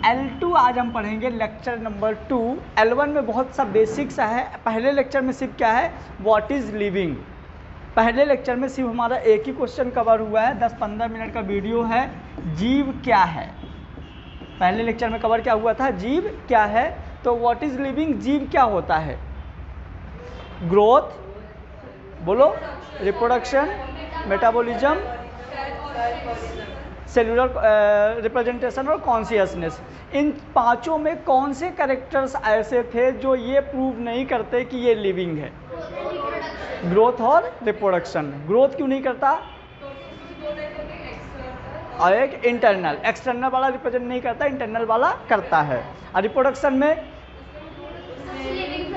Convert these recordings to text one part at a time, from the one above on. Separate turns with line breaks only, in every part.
L2 आज हम पढ़ेंगे लेक्चर नंबर 2। L1 में बहुत सा बेसिक्स है। पहले लेक्चर में सिर्फ क्या है, व्हाट इज़ लिविंग। पहले लेक्चर में सिर्फ हमारा एक ही क्वेश्चन कवर हुआ है, 10-15 मिनट का वीडियो है, जीव क्या है। पहले लेक्चर में कवर क्या हुआ था, जीव क्या है। तो व्हाट इज़ लिविंग, जीव क्या होता है। ग्रोथ, बोलो, रिप्रोडक्शन, मेटाबॉलिज्म, सेलुलर रिप्रेजेंटेशन और कॉन्शियसनेस। इन पांचों में कौन से कैरेक्टर्स ऐसे थे जो ये प्रूव नहीं करते कि ये लिविंग है। ग्रोथ और रिप्रोडक्शन। ग्रोथ क्यों नहीं करता, और एक इंटरनल, एक्सटर्नल वाला रिप्रेजेंट नहीं करता, इंटरनल वाला करता है। और रिप्रोडक्शन में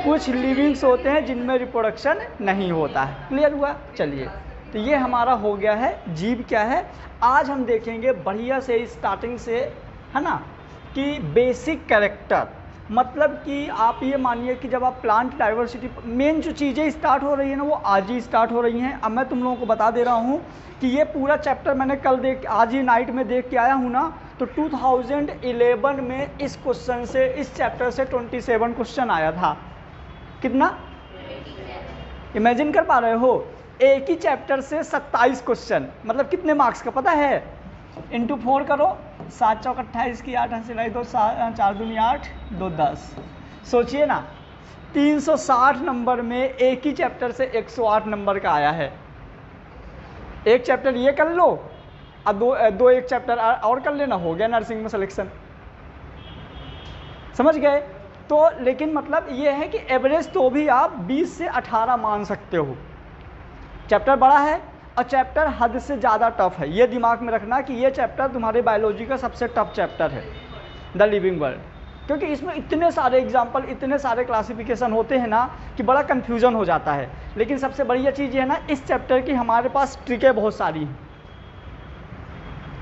कुछ लिविंग्स होते हैं जिनमें रिप्रोडक्शन नहीं होता है। क्लियर हुआ। चलिए, तो ये हमारा हो गया है जीव क्या है। आज हम देखेंगे बढ़िया से स्टार्टिंग से, है ना, कि बेसिक कैरेक्टर, मतलब कि आप ये मानिए कि जब आप प्लांट डाइवर्सिटी, मेन जो चीज़ें स्टार्ट हो रही है ना वो आज ही स्टार्ट हो रही हैं। अब मैं तुम लोगों को बता दे रहा हूँ कि ये पूरा चैप्टर मैंने आज ही नाइट में देख के आया हूँ ना, तो 2011 में इस क्वेश्चन से, इस चैप्टर से 27 क्वेश्चन आया था। कितना इमेजिन कर पा रहे हो, एक ही चैप्टर से 27 क्वेश्चन, मतलब कितने मार्क्स का पता है। इंटू 4 करो, 7 चौक 28 की 8 सिलाई 2, 4 दूनी 8, 2 10। सोचिए ना, 360 नंबर में एक ही चैप्टर से 108 नंबर का आया है। एक चैप्टर ये कर लो, अब दो एक चैप्टर और कर लेना, हो गया नर्सिंग में सिलेक्शन। समझ गए। तो लेकिन मतलब ये है कि एवरेज तो भी आप 20 से 18 मान सकते हो। चैप्टर बड़ा है और चैप्टर हद से ज़्यादा टफ है। ये दिमाग में रखना कि ये चैप्टर तुम्हारे बायोलॉजी का सबसे टफ चैप्टर है, द लिविंग वर्ल्ड, क्योंकि इसमें इतने सारे एग्जाम्पल, इतने सारे क्लासिफिकेशन होते हैं ना कि बड़ा कन्फ्यूज़न हो जाता है। लेकिन सबसे बढ़िया चीज़ ये है ना, इस चैप्टर की हमारे पास ट्रिकें बहुत सारी हैं,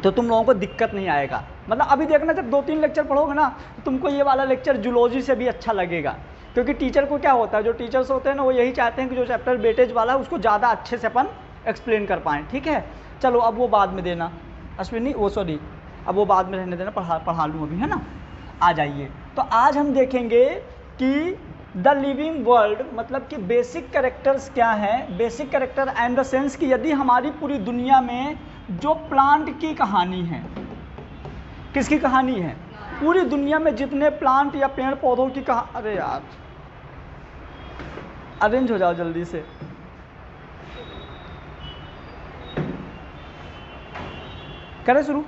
तो तुम लोगों को दिक्कत नहीं आएगा। मतलब अभी देखना, जब 2-3 लेक्चर पढ़ोगे ना तो तुमको ये वाला लेक्चर जूलॉजी से भी अच्छा लगेगा, क्योंकि टीचर को क्या होता है, जो टीचर्स होते हैं ना वो यही चाहते हैं कि जो चैप्टर वेटेज वाला है उसको ज़्यादा अच्छे से अपन एक्सप्लेन कर पाएँ। ठीक है, चलो अब वो बाद में देना अश्विनी, वो सॉरी, अब वो बाद में रहने देना, पढ़ा लूँ अभी, है ना। आ जाइए, तो आज हम देखेंगे कि द लिविंग वर्ल्ड, मतलब कि बेसिक कैरेक्टर्स क्या हैं। Basic character and the sense कि यदि हमारी पूरी दुनिया में जो प्लांट की कहानी है, किसकी कहानी है, पूरी दुनिया में जितने प्लांट या पेड़ पौधों की अरे यार अरेंज हो जाओ जल्दी से। करें शुरू।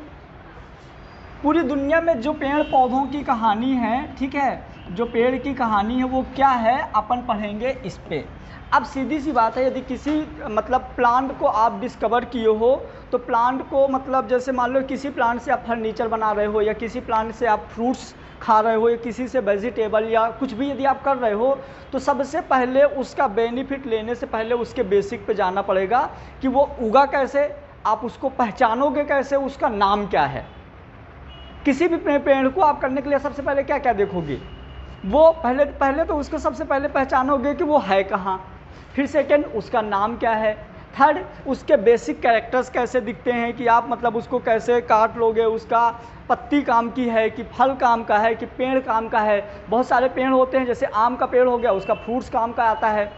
पूरी दुनिया में जो पेड़ पौधों की कहानी है, ठीक है, जो पेड़ की कहानी है वो क्या है, अपन पढ़ेंगे इस पे। अब सीधी सी बात है, यदि किसी मतलब प्लांट को आप डिस्कवर किए हो, तो प्लांट को मतलब जैसे मान लो किसी प्लांट से आप फर्नीचर बना रहे हो, या किसी प्लांट से आप फ्रूट्स खा रहे हो, या किसी से वेजिटेबल या कुछ भी यदि आप कर रहे हो, तो सबसे पहले उसका बेनिफिट लेने से पहले उसके बेसिक पे जाना पड़ेगा कि वो उगा कैसे, आप उसको पहचानोगे कैसे, उसका नाम क्या है। किसी भी पेड़ को आप करने के लिए सबसे पहले क्या क्या देखोगे, वो पहले तो उसको सबसे पहले पहचानोगे कि वो है कहाँ, फिर सेकंड उसका नाम क्या है, थर्ड उसके बेसिक कैरेक्टर्स कैसे दिखते हैं कि आप मतलब उसको कैसे काट लोगे, उसका पत्ती काम की है कि फल काम का है कि पेड़ काम का है। बहुत सारे पेड़ होते हैं, जैसे आम का पेड़ हो गया, उसका फ्रूट्स काम का आता है।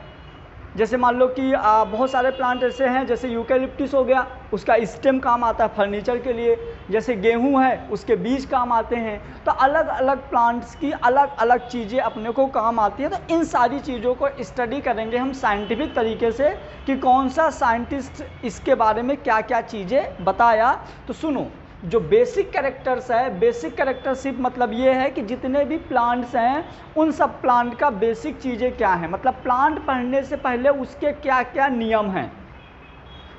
जैसे मान लो कि बहुत सारे प्लांट ऐसे हैं, जैसे यूकेलिप्टस हो गया, उसका स्टेम काम आता है फर्नीचर के लिए। जैसे गेहूं है, उसके बीज काम आते हैं। तो अलग अलग प्लांट्स की अलग अलग चीज़ें अपने को काम आती है। तो इन सारी चीज़ों को स्टडी करेंगे हम साइंटिफिक तरीके से कि कौन सा साइंटिस्ट इसके बारे में क्या क्या चीज़ें बताया। तो सुनो, जो बेसिक कैरेक्टर्स है, बेसिक कैरेक्टरशिप मतलब ये है कि जितने भी प्लांट्स हैं उन सब प्लांट का बेसिक चीज़ें क्या हैं, मतलब प्लांट पढ़ने से पहले उसके क्या क्या नियम हैं,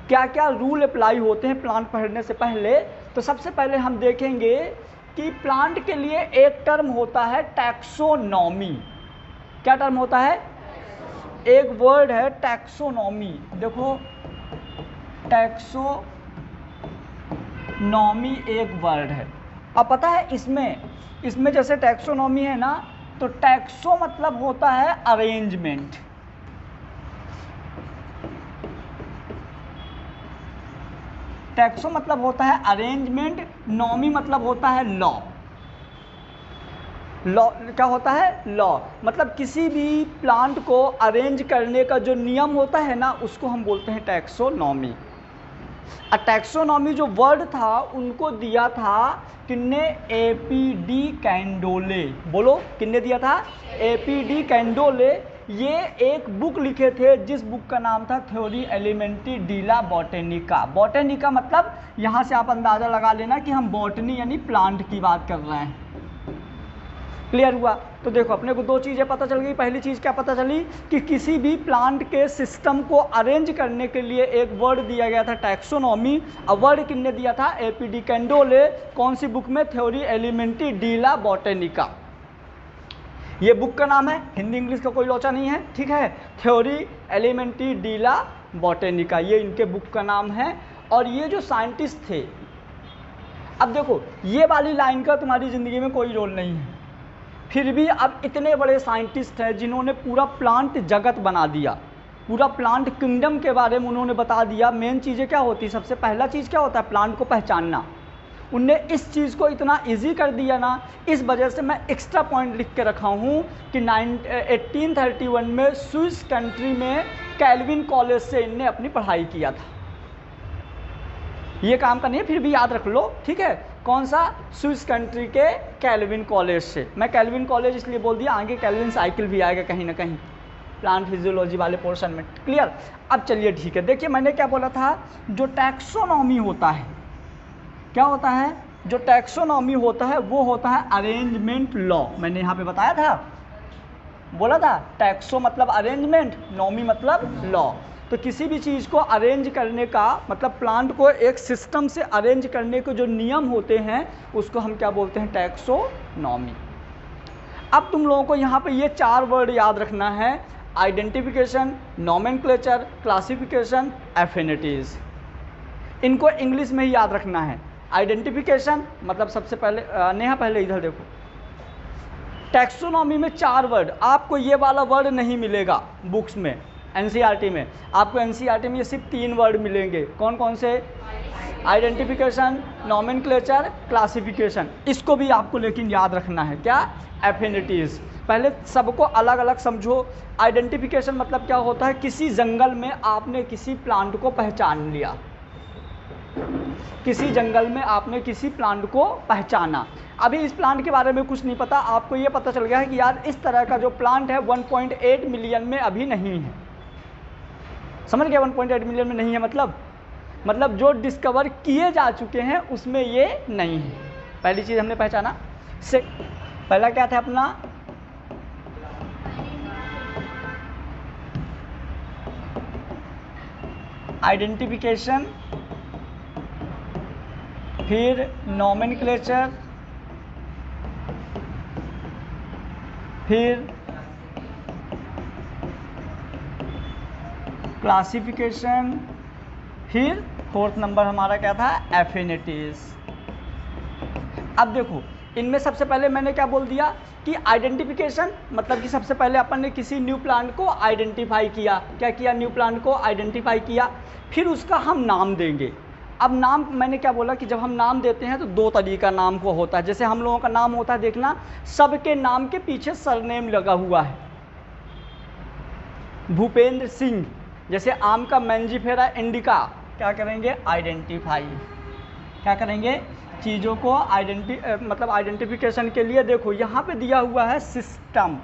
क्या क्या रूल अप्लाई होते हैं प्लांट पढ़ने से पहले। तो सबसे पहले हम देखेंगे कि प्लांट के लिए एक टर्म होता है टैक्सोनॉमी। क्या टर्म होता है, एक वर्ड है टैक्सोनॉमी। देखो, टैक्सोनॉमी एक वर्ड है। अब पता है इसमें जैसे टैक्सोनॉमी है ना, तो टैक्सो मतलब होता है अरेंजमेंट, टैक्सो मतलब होता है अरेंजमेंट, नॉमी मतलब होता है लॉ। लॉ क्या होता है? लॉ। मतलब किसी भी प्लांट को अरेंज करने का जो नियम होता है ना, उसको हम बोलते हैं टैक्सोनॉमी। टैक्सोनॉमी जो वर्ड था उनको दिया था किन्ने? एपीडी कैंडोले। बोलो किन्ने दिया था? एपीडी कैंडोले। ये एक बुक लिखे थे जिस बुक का नाम था थ्योरी एलिमेंट्री डीला बॉटेनिका। बॉटेनिका मतलब यहाँ से आप अंदाज़ा लगा लेना कि हम बॉटनी यानी प्लांट की बात कर रहे हैं। क्लियर हुआ? तो देखो अपने को दो चीज़ें पता चल गई। पहली चीज़ क्या पता चली कि किसी भी प्लांट के सिस्टम को अरेंज करने के लिए एक वर्ड दिया गया था टैक्सोनॉमी। और वर्ड किसने दिया था? APD Candolle. कौन सी बुक में? थ्योरी एलिमेंट्री डीला बॉटेनिका। ये बुक का नाम है, हिंदी इंग्लिश का कोई लोचा नहीं है, ठीक है। थ्योरी एलिमेंट्री डीला बॉटेनिका, ये इनके बुक का नाम है। और ये जो साइंटिस्ट थे, अब देखो ये वाली लाइन का तुम्हारी ज़िंदगी में कोई रोल नहीं है, फिर भी अब इतने बड़े साइंटिस्ट हैं जिन्होंने पूरा प्लांट जगत बना दिया, पूरा प्लांट किंगडम के बारे में उन्होंने बता दिया। मेन चीज़ें क्या होती है? सबसे पहला चीज़ क्या होता है? प्लांट को पहचानना। उनने इस चीज़ को इतना इजी कर दिया ना, इस वजह से मैं एक्स्ट्रा पॉइंट लिख के रखा हूँ कि 1831 में स्विस कंट्री में कैल्विन कॉलेज से इनने अपनी पढ़ाई किया था। ये काम का नहीं है, फिर भी याद रख लो, ठीक है। कौन सा? स्विस कंट्री के कैल्विन कॉलेज से। मैं कैल्विन कॉलेज इसलिए बोल दिया, आगे कैल्विन साइकिल भी आएगा कहीं ना कहीं प्लांट फिजियोलॉजी वाले पोर्शन में। क्लियर? अब चलिए ठीक है, देखिए मैंने क्या बोला था, जो टैक्सोनॉमी होता है, क्या होता है? जो टैक्सोनॉमी होता है वो होता है अरेंजमेंट लॉ। मैंने यहाँ पे बताया था, बोला था टैक्सो मतलब अरेंजमेंट, नॉमी मतलब लॉ। तो किसी भी चीज़ को अरेंज करने का मतलब प्लांट को एक सिस्टम से अरेंज करने के जो नियम होते हैं उसको हम क्या बोलते हैं? टैक्सोनॉमी। अब तुम लोगों को यहाँ पे ये चार वर्ड याद रखना है: आइडेंटिफिकेशन, नोमेनक्लेचर, क्लासिफिकेशन, एफिनिटीज़। इनको इंग्लिश में ही याद रखना है। आइडेंटिफिकेशन मतलब सबसे पहले नेहा पहले इधर देखो, टैक्सोनॉमी में चार वर्ड, आपको ये वाला वर्ड नहीं मिलेगा बुक्स में, एनसीईआरटी में। आपको एनसीईआरटी में ये सिर्फ तीन वर्ड मिलेंगे। कौन कौन से? Identification, nomenclature, classification. इसको भी आपको लेकिन याद रखना है। क्या? एफिनिटीज़। पहले सबको अलग अलग समझो। आइडेंटिफिकेशन मतलब क्या होता है? किसी जंगल में आपने किसी प्लांट को पहचान लिया, किसी जंगल में आपने किसी प्लांट को पहचाना। अभी इस प्लांट के बारे में कुछ नहीं पता, आपको ये पता चल गया है कि यार इस तरह का जो प्लांट है 1.8 मिलियन में अभी नहीं है। समझ गया? 1.8 मिलियन में नहीं है मतलब जो डिस्कवर किए जा चुके हैं उसमें ये नहीं है। पहली चीज़ हमने पहचाना। से पहला क्या था अपना? आइडेंटिफिकेशन, फिर नोमेनक्लेचर, फिर क्लासिफिकेशन, फिर फोर्थ नंबर हमारा क्या था? एफिनिटीज़। अब देखो इनमें सबसे पहले मैंने क्या बोल दिया कि आइडेंटिफिकेशन मतलब कि सबसे पहले अपन ने किसी न्यू प्लांट को आइडेंटिफाई किया। क्या किया? न्यू प्लांट को आइडेंटिफाई किया, फिर उसका हम नाम देंगे। अब नाम मैंने क्या बोला कि जब हम नाम देते हैं तो दो तरीका नाम को होता है। जैसे हम लोगों का नाम होता है, देखना सबके नाम के पीछे सरनेम लगा हुआ है। भूपेंद्र सिंह, जैसे आम का मैंजीफेरा इंडिका, क्या करेंगे? आइडेंटिफाई। क्या करेंगे? चीज़ों को मतलब आइडेंटिफिकेशन के लिए देखो यहाँ पे दिया हुआ है सिस्टम।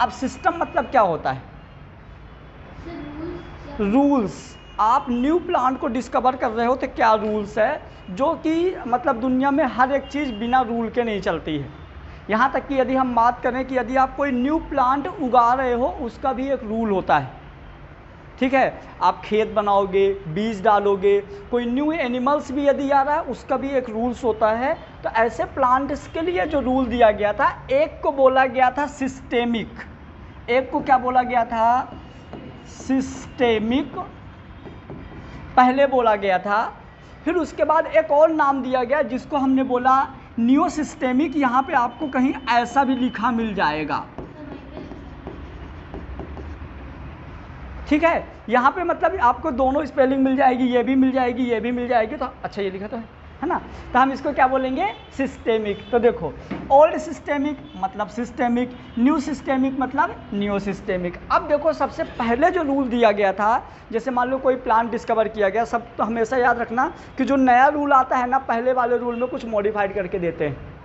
अब सिस्टम मतलब क्या होता है? रूल्स। आप न्यू प्लांट को डिस्कवर कर रहे हो तो क्या रूल्स है, जो कि मतलब दुनिया में हर एक चीज़ बिना रूल के नहीं चलती है। यहाँ तक कि यदि हम बात करें कि यदि आप कोई न्यू प्लांट उगा रहे हो उसका भी एक रूल होता है, ठीक है। आप खेत बनाओगे, बीज डालोगे, कोई न्यू एनिमल्स भी यदि आ रहा है उसका भी एक रूल्स होता है। तो ऐसे प्लांट्स के लिए जो रूल दिया गया था, एक को बोला गया था सिस्टेमिक, एक को क्या बोला गया था? सिस्टेमिक पहले बोला गया था। फिर उसके बाद एक और नाम दिया गया जिसको हमने बोला न्यू सिस्टेमिक। यहाँ पे आपको कहीं ऐसा भी लिखा मिल जाएगा, ठीक है। यहाँ पे मतलब आपको दोनों स्पेलिंग मिल जाएगी, ये भी मिल जाएगी, ये भी मिल जाएगी। तो अच्छा ये लिखा तो है ना। तो हम इसको क्या बोलेंगे? सिस्टेमिक। तो देखो ओल्ड सिस्टेमिक मतलब सिस्टेमिक, न्यू सिस्टेमिक मतलब न्यू सिस्टेमिक। अब देखो सबसे पहले जो रूल दिया गया था, जैसे मान लो कोई प्लांट डिस्कवर किया गया, सब तो हमेशा याद रखना कि जो नया रूल आता है ना, पहले वाले रूल में कुछ मॉडिफाइड करके देते हैं।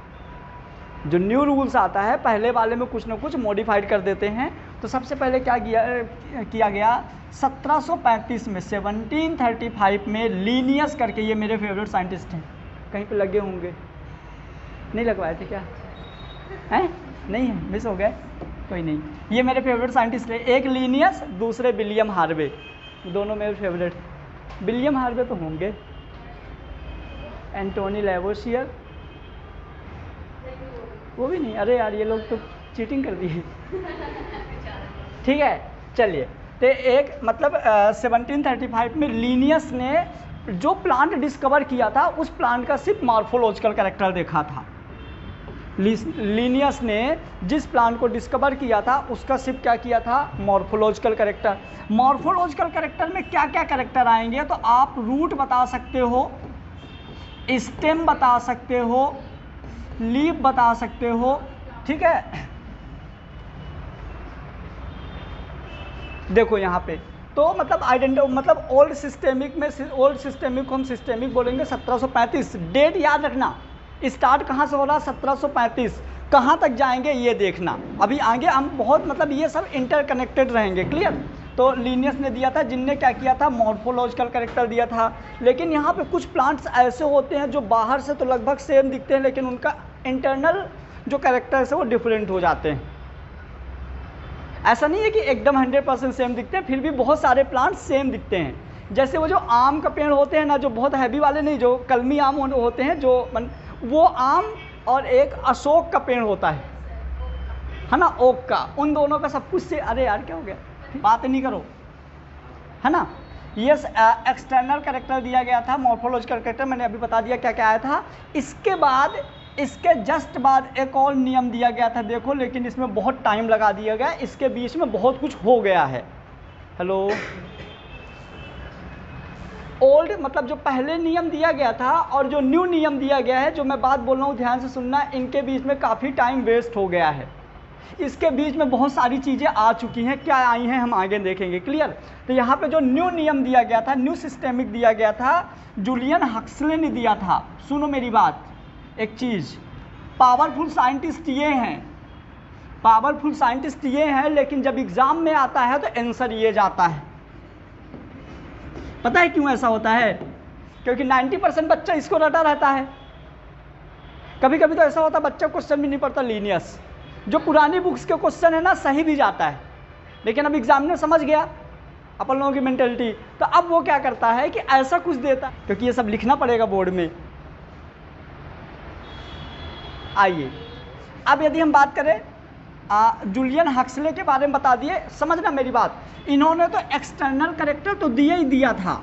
जो न्यू रूल्स आता है पहले वाले में कुछ ना कुछ मॉडिफाइड कर देते हैं। तो सबसे पहले क्या किया गया 1735 में, 1735 में लीनियस करके, ये मेरे फेवरेट साइंटिस्ट हैं, कहीं पे लगे होंगे, नहीं लगवाए थे क्या? हैं? नहीं है, मिस हो गए, कोई नहीं। ये मेरे फेवरेट साइंटिस्ट है, एक लीनियस, दूसरे विलियम हार्वे, दोनों मेरे फेवरेट। विलियम हार्वे तो होंगे, एंटोनी लैवोसियर, वो भी नहीं। अरे यार ये लोग तो चीटिंग कर दिए। ठीक है, चलिए। तो एक मतलब 1735 में लीनियस ने जो प्लांट डिस्कवर किया था, उस प्लांट का सिर्फ मॉर्फोलॉजिकल कैरेक्टर देखा था। लीनियस ने जिस प्लांट को डिस्कवर किया था उसका सिर्फ क्या किया था, मॉर्फोलॉजिकल कैरेक्टर। मॉर्फोलॉजिकल कैरेक्टर में क्या क्या कैरेक्टर आएंगे, तो आप रूट बता सकते हो, स्टेम बता सकते हो, लीफ बता सकते हो, ठीक है। देखो यहाँ पे तो मतलब ओल्ड सिस्टेमिक में, ओल्ड सिस्टेमिक को हम सिस्टेमिक बोलेंगे 1735। डेट याद रखना, स्टार्ट कहाँ से हो रहा, 1735, कहाँ तक जाएंगे ये देखना। अभी आगे हम बहुत मतलब ये सब इंटरकनेक्टेड रहेंगे, क्लियर। तो लीनियस ने दिया था, जिनने क्या किया था, मॉर्फोलॉजिकल कैरेक्टर दिया था। लेकिन यहाँ पे कुछ प्लांट्स ऐसे होते हैं जो बाहर से तो लगभग सेम दिखते हैं, लेकिन उनका इंटरनल जो कैरेक्टर्स है वो डिफरेंट हो जाते हैं। ऐसा नहीं है कि एकदम 100% सेम दिखते हैं, फिर भी बहुत सारे प्लांट्स सेम दिखते हैं। जैसे वो जो आम का पेड़ होते हैं ना, जो बहुत हैवी वाले नहीं, जो कलमी आम होते हैं, जो वो आम, और एक अशोक का पेड़ होता है ना, ओक का, उन दोनों का सब कुछ से। अरे यार क्या हो गया, बात नहीं करो, है ना। ये एक्सटर्नल कैरेक्टर दिया गया था, मॉर्फोलॉजिकल कैरेक्टर मैंने अभी बता दिया क्या क्या आया था। इसके बाद, इसके जस्ट बाद एक और नियम दिया गया था, देखो, लेकिन इसमें बहुत टाइम लगा दिया गया, इसके बीच में बहुत कुछ हो गया है। हेलो, ओल्ड मतलब जो पहले नियम दिया गया था और जो न्यू नियम दिया गया है, जो मैं बात बोल रहा हूँ ध्यान से सुनना, इनके बीच में काफ़ी टाइम वेस्ट हो गया है। इसके बीच में बहुत सारी चीज़ें आ चुकी हैं, क्या आई हैं हम आगे देखेंगे, क्लियर। तो यहाँ पे जो न्यू नियम दिया गया था, न्यू सिस्टेमिक दिया गया था, जूलियन हक्सले ने दिया था। सुनो मेरी बात, एक चीज़, पावरफुल साइंटिस्ट ये हैं, पावरफुल साइंटिस्ट ये हैं, लेकिन जब एग्ज़ाम में आता है तो आंसर ये जाता है। पता है क्यों ऐसा होता है? क्योंकि 90% बच्चा इसको रटा रहता है। कभी कभी तो ऐसा होता है बच्चा क्वेश्चन भी नहीं पढ़ता, लीनियस, जो पुरानी बुक्स के क्वेश्चन है ना, सही भी जाता है, लेकिन अब एग्जामिनर समझ गया अपन लोगों की मेंटेलिटी, तो अब वो क्या करता है कि ऐसा कुछ देता है, क्योंकि ये सब लिखना पड़ेगा बोर्ड में। आइए, अब यदि हम बात करें जूलियन हक्सले के बारे में बता दिए, समझना मेरी बात, इन्होंने तो एक्सटर्नल कैरेक्टर तो दिया ही दिया था।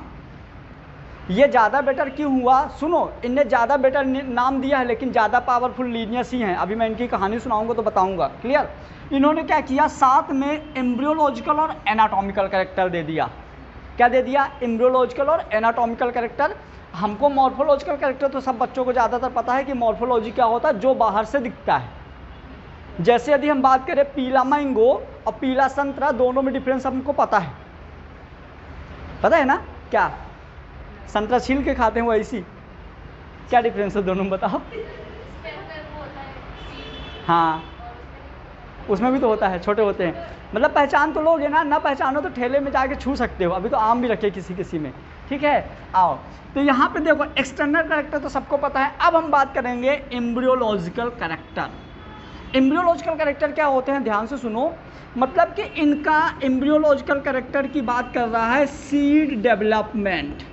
ये ज़्यादा बेटर क्यों हुआ, सुनो, इनने ज़्यादा बेटर नाम दिया है, लेकिन ज़्यादा पावरफुल लीनियस ही हैं। अभी मैं इनकी कहानी सुनाऊंगा तो बताऊंगा, क्लियर। इन्होंने क्या किया, साथ में एम्ब्रियोलॉजिकल और एनाटॉमिकल कैरेक्टर दे दिया। क्या दे दिया, एम्ब्रियोलॉजिकल और एनाटॉमिकल कैरेक्टर। हमको मॉर्फोलॉजिकल कैरेक्टर तो सब बच्चों को ज़्यादातर पता है कि मॉर्फोलॉजी क्या होता है, जो बाहर से दिखता है। जैसे यदि हम बात करें पीला मैंगो और पीला संतरा, दोनों में डिफरेंस हमको पता है, पता है ना, क्या संतरा छील के खाते हैं वो ऐसी, क्या डिफरेंस है दोनों में बताओ। हाँ, उसमें भी तो होता है, छोटे होते हैं, मतलब पहचान तो लोगे ना, ना पहचानो तो ठेले में जाके छू सकते हो। अभी तो आम भी रखे किसी किसी में, ठीक है। आओ, तो यहाँ पे देखो एक्सटर्नल कैरेक्टर तो सबको पता है। अब हम बात करेंगे एम्ब्रियोलॉजिकल कैरेक्टर। एम्ब्रियोलॉजिकल कैरेक्टर क्या होते हैं, ध्यान से सुनो, मतलब कि इनका एम्ब्रियोलॉजिकल कैरेक्टर की बात कर रहा है सीड डेवलपमेंट।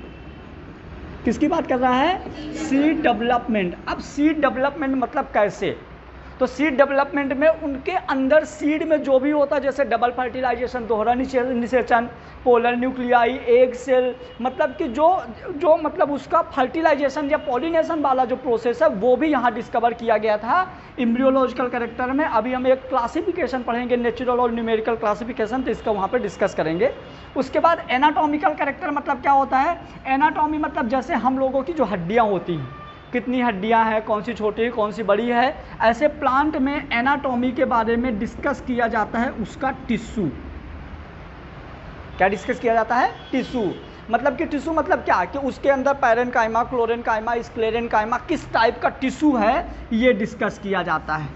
किसकी बात कर रहा है, सीड डेवलपमेंट। अब सीड डेवलपमेंट मतलब कैसे, तो सीड डेवलपमेंट में उनके अंदर सीड में जो भी होता है, जैसे डबल फर्टिलाइजेशन, दोहरा निषेचन, पोलर न्यूक्लियाई, एग सेल, मतलब कि जो मतलब उसका फर्टिलाइजेशन या पॉलिनेशन वाला जो प्रोसेस है, वो भी यहाँ डिस्कवर किया गया था एम्ब्रियोलॉजिकल कैरेक्टर में। अभी हम एक क्लासिफिकेशन पढ़ेंगे, नेचुरल और न्यूमेरिकल क्लासिफिकेशन, तो इसका वहाँ पर डिस्कस करेंगे। उसके बाद एनाटॉमिकल कैरेक्टर मतलब क्या होता है, एनाटॉमी मतलब जैसे हम लोगों की जो हड्डियाँ होती हैं, कितनी हड्डियां हैं, कौन सी छोटी है कौन सी बड़ी है। ऐसे प्लांट में एनाटॉमी के बारे में डिस्कस किया जाता है, उसका टिश्यू। क्या डिस्कस किया जाता है? टिश्यू। मतलब कि टिश्यू मतलब क्या कि उसके अंदर पैरेनकाइमा, क्लोरेनकाइमा, स्क्लेरेनकाइमा किस टाइप का टिश्यू है, ये डिस्कस किया जाता है।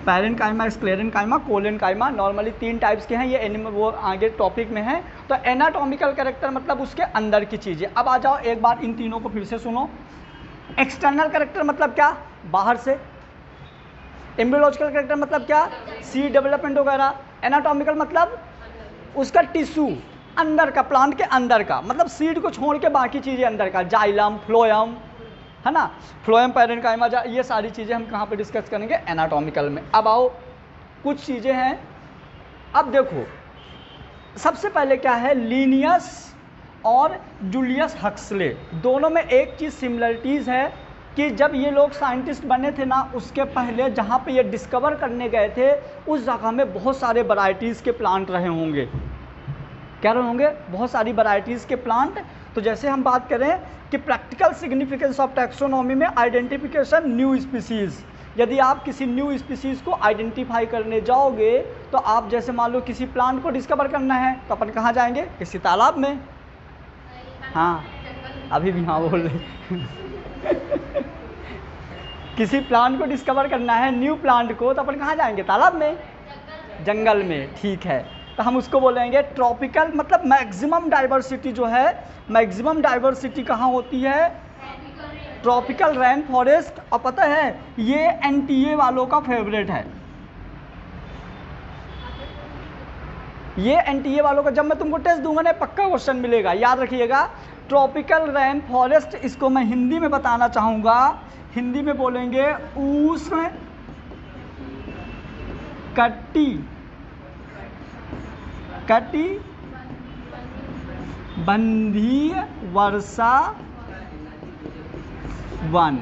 Parenchyma, sclerenchyma, collenchyma, normally 3 types के हैं ये एनिमल, वो आगे टॉपिक में है। तो एनाटॉमिकल कैरेक्टर मतलब उसके अंदर की चीज़ें। अब आ जाओ एक बार इन तीनों को फिर से सुनो। एक्सटर्नल कैरेक्टर मतलब क्या? बाहर से। एम्ब्रियोलॉजिकल कैरेक्टर मतलब क्या? सीड डेवलपमेंट वगैरह। एनाटॉमिकल मतलब उसका टिश्यू, अंदर का, प्लांट के अंदर का, मतलब सीड को छोड़ के बाकी चीज़ें अंदर का, जाइलम, फ्लोएम, है ना, फ्लोएम, पैरेनकाइमा, ये सारी चीज़ें हम कहाँ पे डिस्कस करेंगे? एनाटॉमिकल में। अब आओ कुछ चीज़ें हैं। अब देखो सबसे पहले क्या है, लिनियस और जूलियस हक्सले दोनों में एक चीज़ सिमिलरिटीज़ है कि जब ये लोग साइंटिस्ट बने थे ना, उसके पहले जहाँ पे ये डिस्कवर करने गए थे उस जगह में बहुत सारे वैरायटीज़ के प्लांट रहे होंगे। क्या रहे होंगे? बहुत सारी वैरायटीज़ के प्लांट। तो जैसे हम बात करें कि प्रैक्टिकल सिग्निफिकेंस ऑफ टैक्सोनॉमी में आइडेंटिफिकेशन न्यू स्पीसीज़, यदि आप किसी न्यू स्पीसीज़ को आइडेंटिफाई करने जाओगे तो आप जैसे मान लो किसी प्लांट को डिस्कवर करना है तो अपन कहाँ जाएंगे? किसी तालाब में। हाँ अभी भी हाँ बोल रहे किसी प्लांट को डिस्कवर करना है, न्यू प्लांट को, तो अपन कहाँ जाएंगे? तालाब में, जंगल में। ठीक है, तो हम उसको बोलेंगे ट्रॉपिकल, मतलब मैक्सिमम डाइवर्सिटी जो है, मैक्सिमम डाइवर्सिटी कहाँ होती है? Tropical rain forest. और पता है ये एनटीए वालों का फेवरेट है, ये एनटीए वालों का। जब मैं तुमको टेस्ट दूंगा ना पक्का क्वेश्चन मिलेगा, याद रखिएगा। ट्रॉपिकल रेन फॉरेस्ट, इसको मैं हिंदी में बताना चाहूँगा, हिंदी में बोलेंगे उष्ण कटिबंधीय वर्षा वन।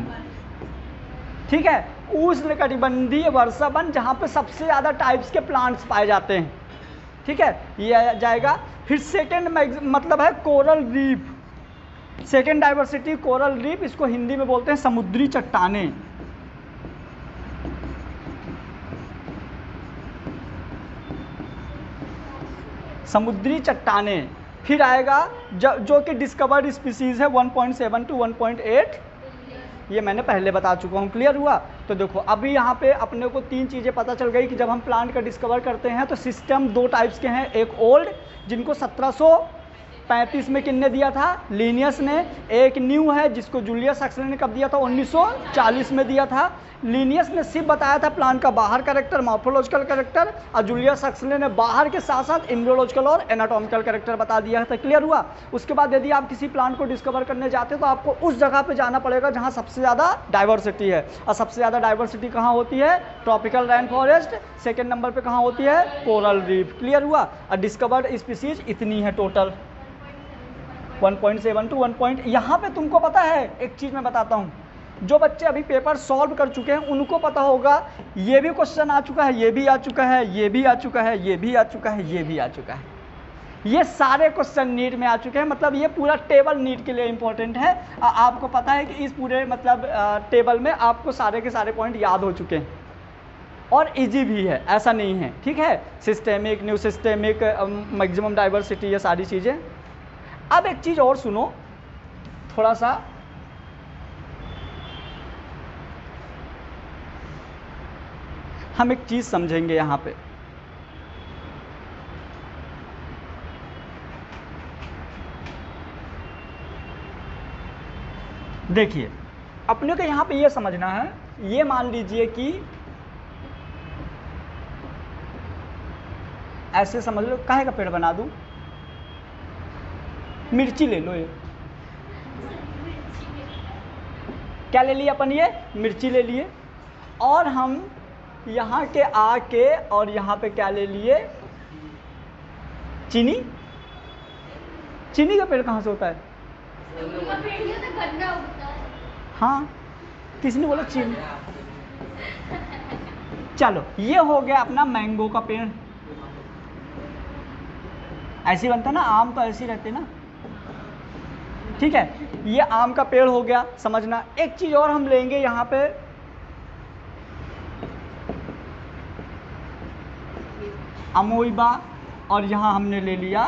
ठीक है, उष्ण कटिबंधीय वर्षा वन, जहाँ पे सबसे ज़्यादा टाइप्स के प्लांट्स पाए जाते हैं। ठीक है, ये आ जाएगा। फिर सेकेंड मतलब है coral reef, second diversity coral reef, इसको हिंदी में बोलते हैं समुद्री चट्टानें। समुद्री चट्टानें। फिर आएगा जो कि डिस्कवर्ड स्पीसीज है 1.7 to 1.8, ये मैंने पहले बता चुका हूँ। क्लियर हुआ? तो देखो अभी यहाँ पे अपने को 3 चीज़ें पता चल गई कि जब हम प्लांट का डिस्कवर करते हैं तो सिस्टम 2 टाइप्स के हैं, एक ओल्ड जिनको 1735 में किसने दिया था? लिनियस ने। एक न्यू है जिसको जूलियस हक्सले ने कब दिया था? 1940 में दिया था। लिनियस ने सिर्फ बताया था प्लांट का बाहर कैरेक्टर, मॉर्फोलॉजिकल कैरेक्टर, और जूलियस हक्सले ने बाहर के साथ साथ एम्ब्रियोलॉजिकल और एनाटॉमिकल कैरेक्टर बता दिया था। क्लियर हुआ? उसके बाद यदि आप किसी प्लांट को डिस्कवर करने जाते हो तो आपको उस जगह पे जाना पड़ेगा जहाँ सबसे ज़्यादा डाइवर्सिटी है, और सबसे ज़्यादा डाइवर्सिटी कहाँ होती है? Tropical rain forest. Second number पर कहाँ होती है? Coral reef. क्लियर हुआ? और डिस्कवर्ड स्पीसीज इतनी है टोटल 1.7 to 1. यहाँ पे तुमको पता है एक चीज़ मैं बताता हूँ, जो बच्चे अभी पेपर सॉल्व कर चुके हैं उनको पता होगा, ये भी क्वेश्चन आ चुका है, ये भी आ चुका है, ये भी आ चुका है, ये भी आ चुका है, ये भी आ चुका है, ये सारे क्वेश्चन नीट में आ चुके हैं। मतलब ये पूरा टेबल नीट के लिए इम्पोर्टेंट है। आपको पता है कि इस पूरे मतलब टेबल में आपको सारे के सारे पॉइंट याद हो चुके हैं और इजी भी है, ऐसा नहीं है। ठीक है, systemic, new systemic, maximum diversity, ये सारी चीज़ें। अब एक चीज़ और सुनो, थोड़ा सा हम एक चीज़ समझेंगे यहाँ पे। देखिए अपने को यहाँ पे ये समझना है, ये मान लीजिए कि ऐसे समझ लो, काहे का पेड़ बना दूँ? मिर्ची ले लो, ये क्या ले लिए अपन? ये मिर्ची ले लिए, और हम यहाँ के आके और यहाँ पे क्या ले लिए? चीनी। चीनी का पेड़ कहाँ से होता है? हाँ, किसने बोला चीनी? चलो ये हो गया अपना मैंगो का पेड़। ऐसे बनता ना, आम तो ऐसे ही रहते ना। ठीक है, ये आम का पेड़ हो गया, समझना। एक चीज और हम लेंगे यहाँ पे, अमोइबा, और यहाँ हमने ले लिया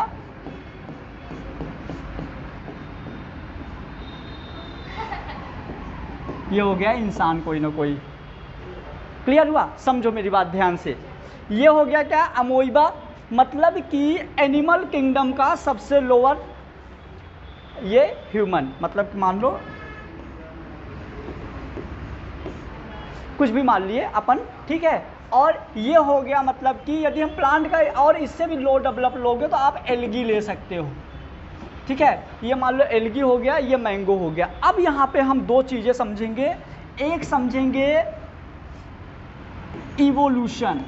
ये हो गया इंसान कोई ना कोई। क्लियर हुआ? समझो मेरी बात ध्यान से। ये हो गया क्या, अमोइबा, मतलब कि एनिमल किंगडम का सबसे लोअर, ये ह्यूमन, मतलब मान लो कुछ भी मान लिए अपन, ठीक है। और ये हो गया मतलब कि यदि हम प्लांट का और इससे भी लो डेवलप लोगे तो आप एल्गी ले सकते हो, ठीक है। ये मान लो एल्गी हो गया, ये मैंगो हो गया। अब यहाँ पे हम दो चीज़ें समझेंगे, एक समझेंगे इवोल्यूशन,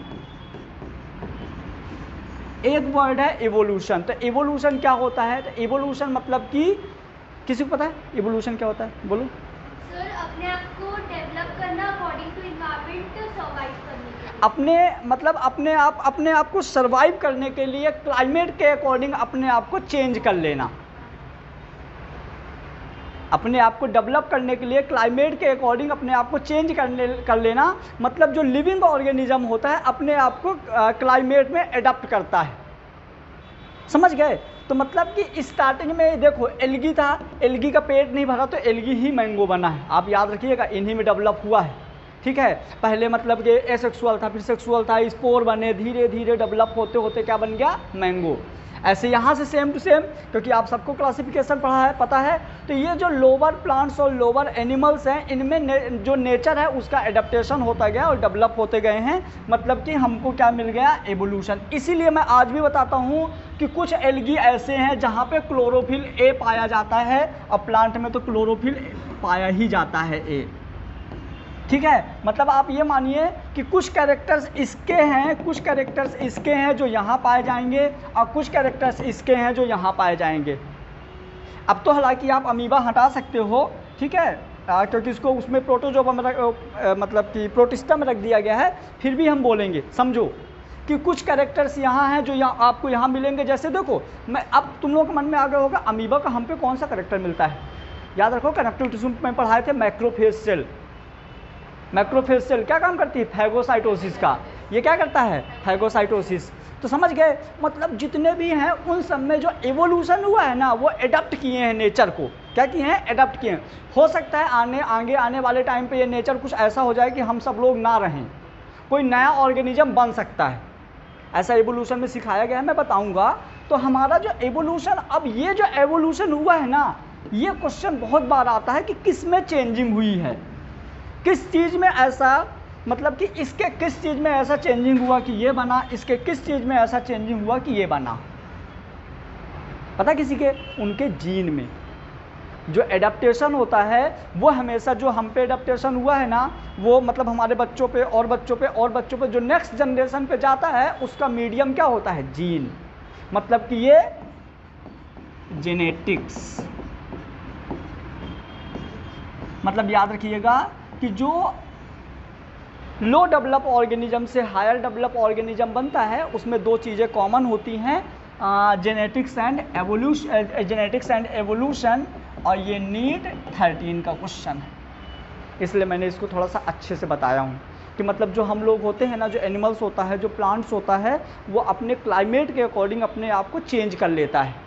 एक वर्ड है इवोल्यूशन। तो इवोल्यूशन क्या होता है? तो इवोल्यूशन मतलब कि किसी को पता है इवोल्यूशन क्या होता है? बोलो
सर। अपने आप को डेवलप करना अकॉर्डिंग टू एनवायरनमेंट, सर्वाइव करने के लिए।
अपने आप को सर्वाइव करने के लिए क्लाइमेट के अकॉर्डिंग अपने आप को चेंज कर लेना, अपने आप को डेवलप करने के लिए क्लाइमेट के अकॉर्डिंग अपने आप को चेंज कर लेना। मतलब जो लिविंग ऑर्गेनिज्म होता है अपने आप को क्लाइमेट में एडप्ट करता है, समझ गए? तो मतलब कि स्टार्टिंग में देखो एल्गी था, एल्गी का पेट नहीं भरा तो एल्गी ही मैंगो बना है, आप याद रखिएगा, इन्हीं में डेवलप हुआ है, ठीक है। पहले मतलब कि एसेक्सुअल था, फिर सेक्सुअल था, स्पोर बने, धीरे धीरे डेवलप होते होते क्या बन गया, मैंगो। ऐसे यहाँ से सेम टू सेम, क्योंकि आप सबको क्लासिफिकेशन पढ़ा है, पता है। तो ये जो लोअर प्लांट्स और लोअर एनिमल्स हैं, इनमें जो नेचर है उसका एडेप्टेशन होता गया और डेवलप होते गए हैं, मतलब कि हमको क्या मिल गया, एवोल्यूशन। इसीलिए मैं आज भी बताता हूँ कि कुछ एल्गी ऐसे हैं जहाँ पे क्लोरोफिल ए पाया जाता है, और प्लांट में तो क्लोरोफिल पाया ही जाता है ए, ठीक है। मतलब आप ये मानिए कि कुछ कैरेक्टर्स इसके हैं, कुछ कैरेक्टर्स इसके हैं जो यहाँ पाए जाएंगे, और कुछ कैरेक्टर्स इसके हैं जो यहाँ पाए जाएंगे। अब तो हालांकि आप अमीबा हटा सकते हो, ठीक है, क्योंकि इसको उसमें प्रोटोजोआ में मतलब कि प्रोटिस्टा में रख दिया गया है, फिर भी हम बोलेंगे, समझो कि कुछ कैरेक्टर्स यहाँ हैं जो यहाँ आपको यहाँ मिलेंगे। जैसे देखो, मैं अब तुम लोगों के मन में आ गया होगा अमीबा का हम पे कौन सा कैरेक्टर मिलता है। याद रखो, कनेक्टिव टिश्यू में पढ़ाए थे मैक्रोफेज सेल। मैक्रोफेज सेल क्या काम करती है, फैगोसाइटोसिस का। ये क्या करता है, फैगोसाइटोसिस। तो समझ गए, मतलब जितने भी हैं उन सब में जो एवोल्यूशन हुआ है ना, वो एडप्ट किए हैं नेचर को। क्या किए हैं, एडप्ट किए हैं। हो सकता है आगे आने वाले टाइम पे ये नेचर कुछ ऐसा हो जाए कि हम सब लोग ना रहें, कोई नया ऑर्गेनिज्म बन सकता है, ऐसा एवोल्यूशन में सिखाया गया है, मैं बताऊंगा। तो हमारा जो एवोल्यूशन, अब ये जो एवोल्यूशन हुआ है ना, ये क्वेश्चन बहुत बार आता है कि किस में चेंजिंग हुई है, किस चीज़ में ऐसा, मतलब कि इसके किस चीज़ में ऐसा चेंजिंग हुआ कि ये बना, इसके किस चीज़ में ऐसा चेंजिंग हुआ कि ये बना। पता किसी के, उनके जीन में जो एडेप्टेशन होता है वो हमेशा, जो हम पे एडेप्टेशन हुआ है ना, वो मतलब हमारे बच्चों पे और बच्चों पे और बच्चों पे जो नेक्स्ट जनरेशन पे जाता है, उसका मीडियम क्या होता है, जीन। मतलब कि ये जेनेटिक्स, मतलब याद रखिएगा कि जो लो डेवलप ऑर्गेनिज्म से हायर डेवलप ऑर्गेनिज्म बनता है, उसमें दो चीज़ें कॉमन होती हैं, जेनेटिक्स एंड एवोल्यूशन, और ये नीट 13 का क्वेश्चन है, इसलिए मैंने इसको थोड़ा सा अच्छे से बताया हूँ कि मतलब जो हम लोग होते हैं ना, जो एनिमल्स होता है, जो प्लांट्स होता है, वो अपने क्लाइमेट के अकॉर्डिंग अपने आप को चेंज कर लेता है।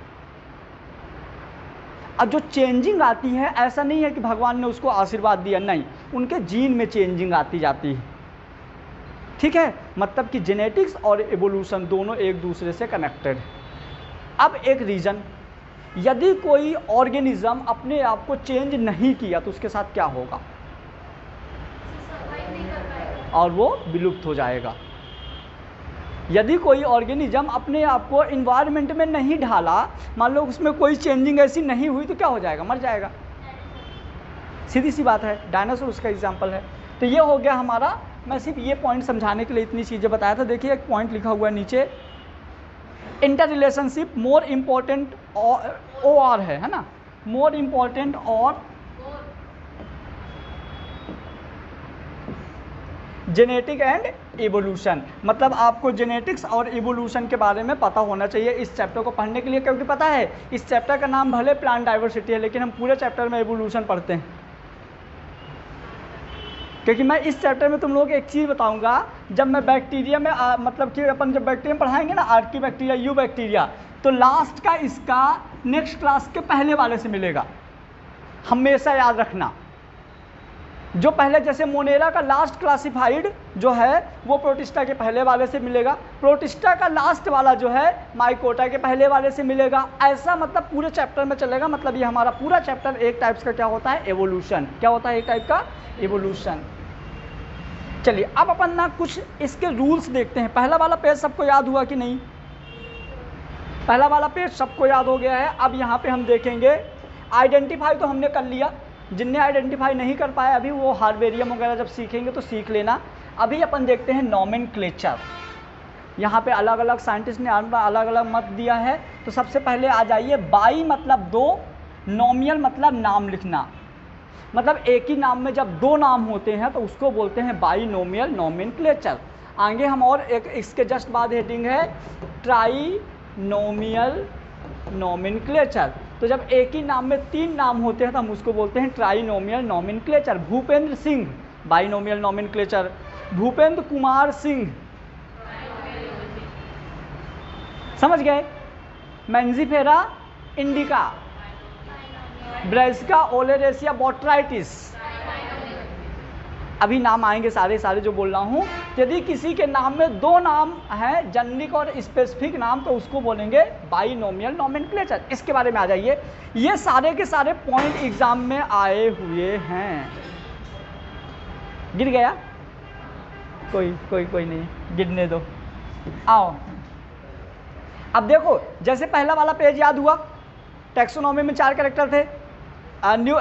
अब जो चेंजिंग आती है, ऐसा नहीं है कि भगवान ने उसको आशीर्वाद दिया, नहीं, उनके जीन में चेंजिंग आती जाती है, ठीक है। मतलब कि जेनेटिक्स और एवोल्यूशन दोनों एक दूसरे से कनेक्टेड है। अब एक रीजन, यदि कोई ऑर्गेनिज्म अपने आप को चेंज नहीं किया तो उसके साथ क्या होगा, और वो विलुप्त हो जाएगा। यदि कोई ऑर्गेनिज्म अपने आप को इन्वायरमेंट में नहीं ढाला, मान लो उसमें कोई चेंजिंग ऐसी नहीं हुई, तो क्या हो जाएगा, मर जाएगा, सीधी सी बात है। डायनासोर उसका एग्जाम्पल है। तो ये हो गया हमारा, मैं सिर्फ ये पॉइंट समझाने के लिए इतनी चीज़ें बताया था। देखिए एक पॉइंट लिखा हुआ है नीचे, इंटर रिलेशनशिप मोर इम्पोर्टेंट और है ना, मोर इम्पोर्टेंट और जेनेटिक एंड इवोल्यूशन, मतलब आपको जेनेटिक्स और इवोल्यूशन के बारे में पता होना चाहिए इस चैप्टर को पढ़ने के लिए, क्योंकि पता है इस चैप्टर का नाम भले प्लांट डाइवर्सिटी है लेकिन हम पूरे चैप्टर में इवोल्यूशन पढ़ते हैं। क्योंकि मैं इस चैप्टर में तुम लोगों को एक चीज़ बताऊंगा, जब मैं बैक्टीरिया में मतलब कि अपन जब बैक्टीरिया पढ़ाएंगे ना, आर्की बैक्टीरिया, यू बैक्टीरिया, तो लास्ट का इसका नेक्स्ट क्लास के पहले वाले से मिलेगा, हमेशा याद रखना। जो पहले जैसे मोनेरा का लास्ट क्लासिफाइड जो है वो प्रोटिस्टा के पहले वाले से मिलेगा, प्रोटिस्टा का लास्ट वाला जो है माइकोटा के पहले वाले से मिलेगा, ऐसा मतलब पूरे चैप्टर में चलेगा। मतलब ये हमारा पूरा चैप्टर एक टाइप्स का क्या होता है, एवोल्यूशन। क्या होता है एक टाइप का, एवोल्यूशन। चलिए अब अपन ना कुछ इसके रूल्स देखते हैं। पहला वाला पेज सबको याद हुआ कि नहीं? पहला वाला पेज सबको याद हो गया है। अब यहाँ पे हम देखेंगे आइडेंटिफाई तो हमने कर लिया, जिनने आइडेंटिफाई नहीं कर पाया अभी वो हार्बेरियम वगैरह जब सीखेंगे तो सीख लेना। अभी अपन देखते हैं नॉमेनक्लेचर। यहाँ पे अलग अलग साइंटिस्ट ने अलग अलग मत दिया है। तो सबसे पहले आ जाइए, बाई मतलब दो, नोमियल मतलब नाम लिखना, मतलब एक ही नाम में जब दो नाम होते हैं तो उसको बोलते हैं बाइनोमियल नोमेनक्लेचर। आगे हम और एक इसके जस्ट बाद हेडिंग है ट्राइनोमियल नोमेनक्लेचर। तो जब एक ही नाम में तीन नाम होते हैं तो हम उसको बोलते हैं trinomial nomenclature. Bhupendra Singh binomial nomenclature, Bhupendra Kumar Singh, समझ गए? Mangifera indica, Brassica oleracea botrytis, अभी नाम आएंगे सारे सारे जो बोल रहा हूँ। यदि किसी के नाम में दो नाम हैं, जेनरिक और स्पेसिफिक नाम, तो उसको बोलेंगे बाइनोमियल नोमेनक्लेचर। इसके बारे में आ जाइए। ये सारे के सारे पॉइंट एग्जाम में आए हुए हैं। गिर गया? कोई नहीं, गिरने दो। आओ अब देखो, जैसे पहला वाला पेज याद हुआ, टैक्सोनॉमी में 4 कैरेक्टर थे। न्यू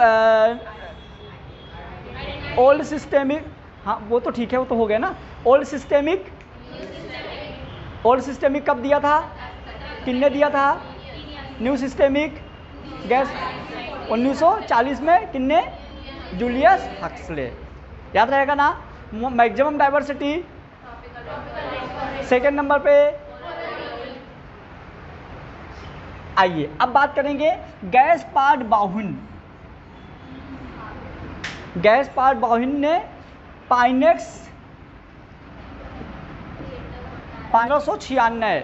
ओल्ड सिस्टेमिक, हाँ वो तो ठीक है, वो तो हो गया ना। ओल्ड सिस्टेमिक, ओल्ड सिस्टेमिक कब दिया था, किसने दिया था? न्यू सिस्टेमिक गैस 1940 में, किसने? जूलियस हक्सले, याद रहेगा ना। मैक्सिमम डाइवर्सिटी सेकेंड नंबर पे। आइए अब बात करेंगे गैस्पार्ड बाउहिन। गैस्पार्ड बाउहिन ने पाइनेक्स 1596,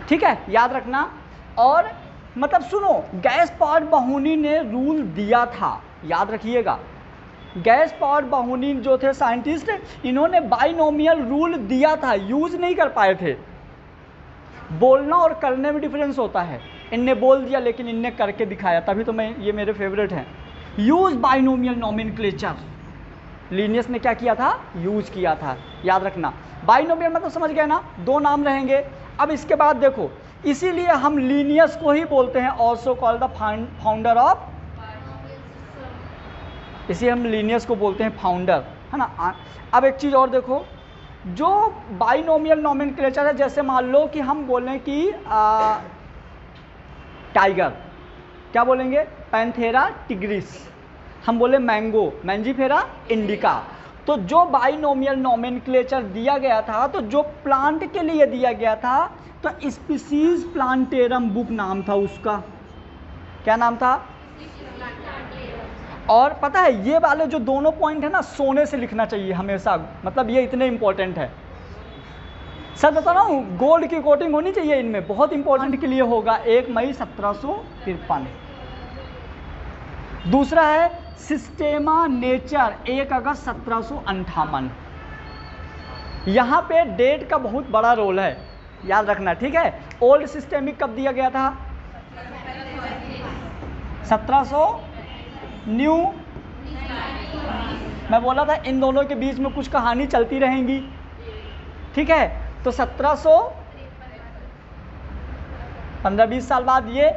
ठीक है, याद रखना। और मतलब सुनो, गैस्पार्ड बाउहिनी ने रूल दिया था, याद रखिएगा। गैस्पार्ड बाउहिनी जो थे साइंटिस्ट, इन्होंने बाइनोमियल रूल दिया था, यूज नहीं कर पाए थे। बोलना और करने में डिफरेंस होता है। इनने बोल दिया लेकिन इनने करके दिखाया, तभी तो मैं, ये मेरे फेवरेट हैं। यूज बाइनोमियल नोमेनक्लेचर, लीनियस ने क्या किया था? यूज किया था, याद रखना। बाइनोमियल मतलब समझ गए ना, दो नाम रहेंगे। अब इसके बाद देखो, इसीलिए हम लीनियस को ही बोलते हैं also called the founder of, इसे हम लीनियस को बोलते हैं फाउंडर, है ना। अब एक चीज़ और देखो, जो बाइनोमियल नोमेनक्लेचर है, जैसे मान लो कि हम बोलें कि टाइगर, क्या बोलेंगे? Panthera tigris. हम बोले मैंगो, मैंजीफेरा इंडिका। तो जो बाइनोमियल नोमेनक्लेचर दिया गया था, तो जो प्लांट के लिए दिया गया था, तो स्पीसीज प्लांटेरम बुक नाम था उसका। क्या नाम था? और पता है ये वाले जो दोनों पॉइंट है ना, सोने से लिखना चाहिए हमेशा, मतलब ये इतने इंपॉर्टेंट है। सर बता रहा हूँ, गोल्ड की कोटिंग होनी चाहिए इनमें, बहुत इंपॉर्टेंट के लिए होगा। 1 मई 1753। दूसरा है सिस्टेमा नेचर, 1 अगस्त 1758। यहाँ पे डेट का बहुत बड़ा रोल है, याद रखना, ठीक है। ओल्ड सिस्टेमिक कब दिया गया था? 1700। न्यू, मैं बोला था इन दोनों के बीच में कुछ कहानी चलती रहेंगी, ठीक है। तो 1700, 15-20 साल बाद ये,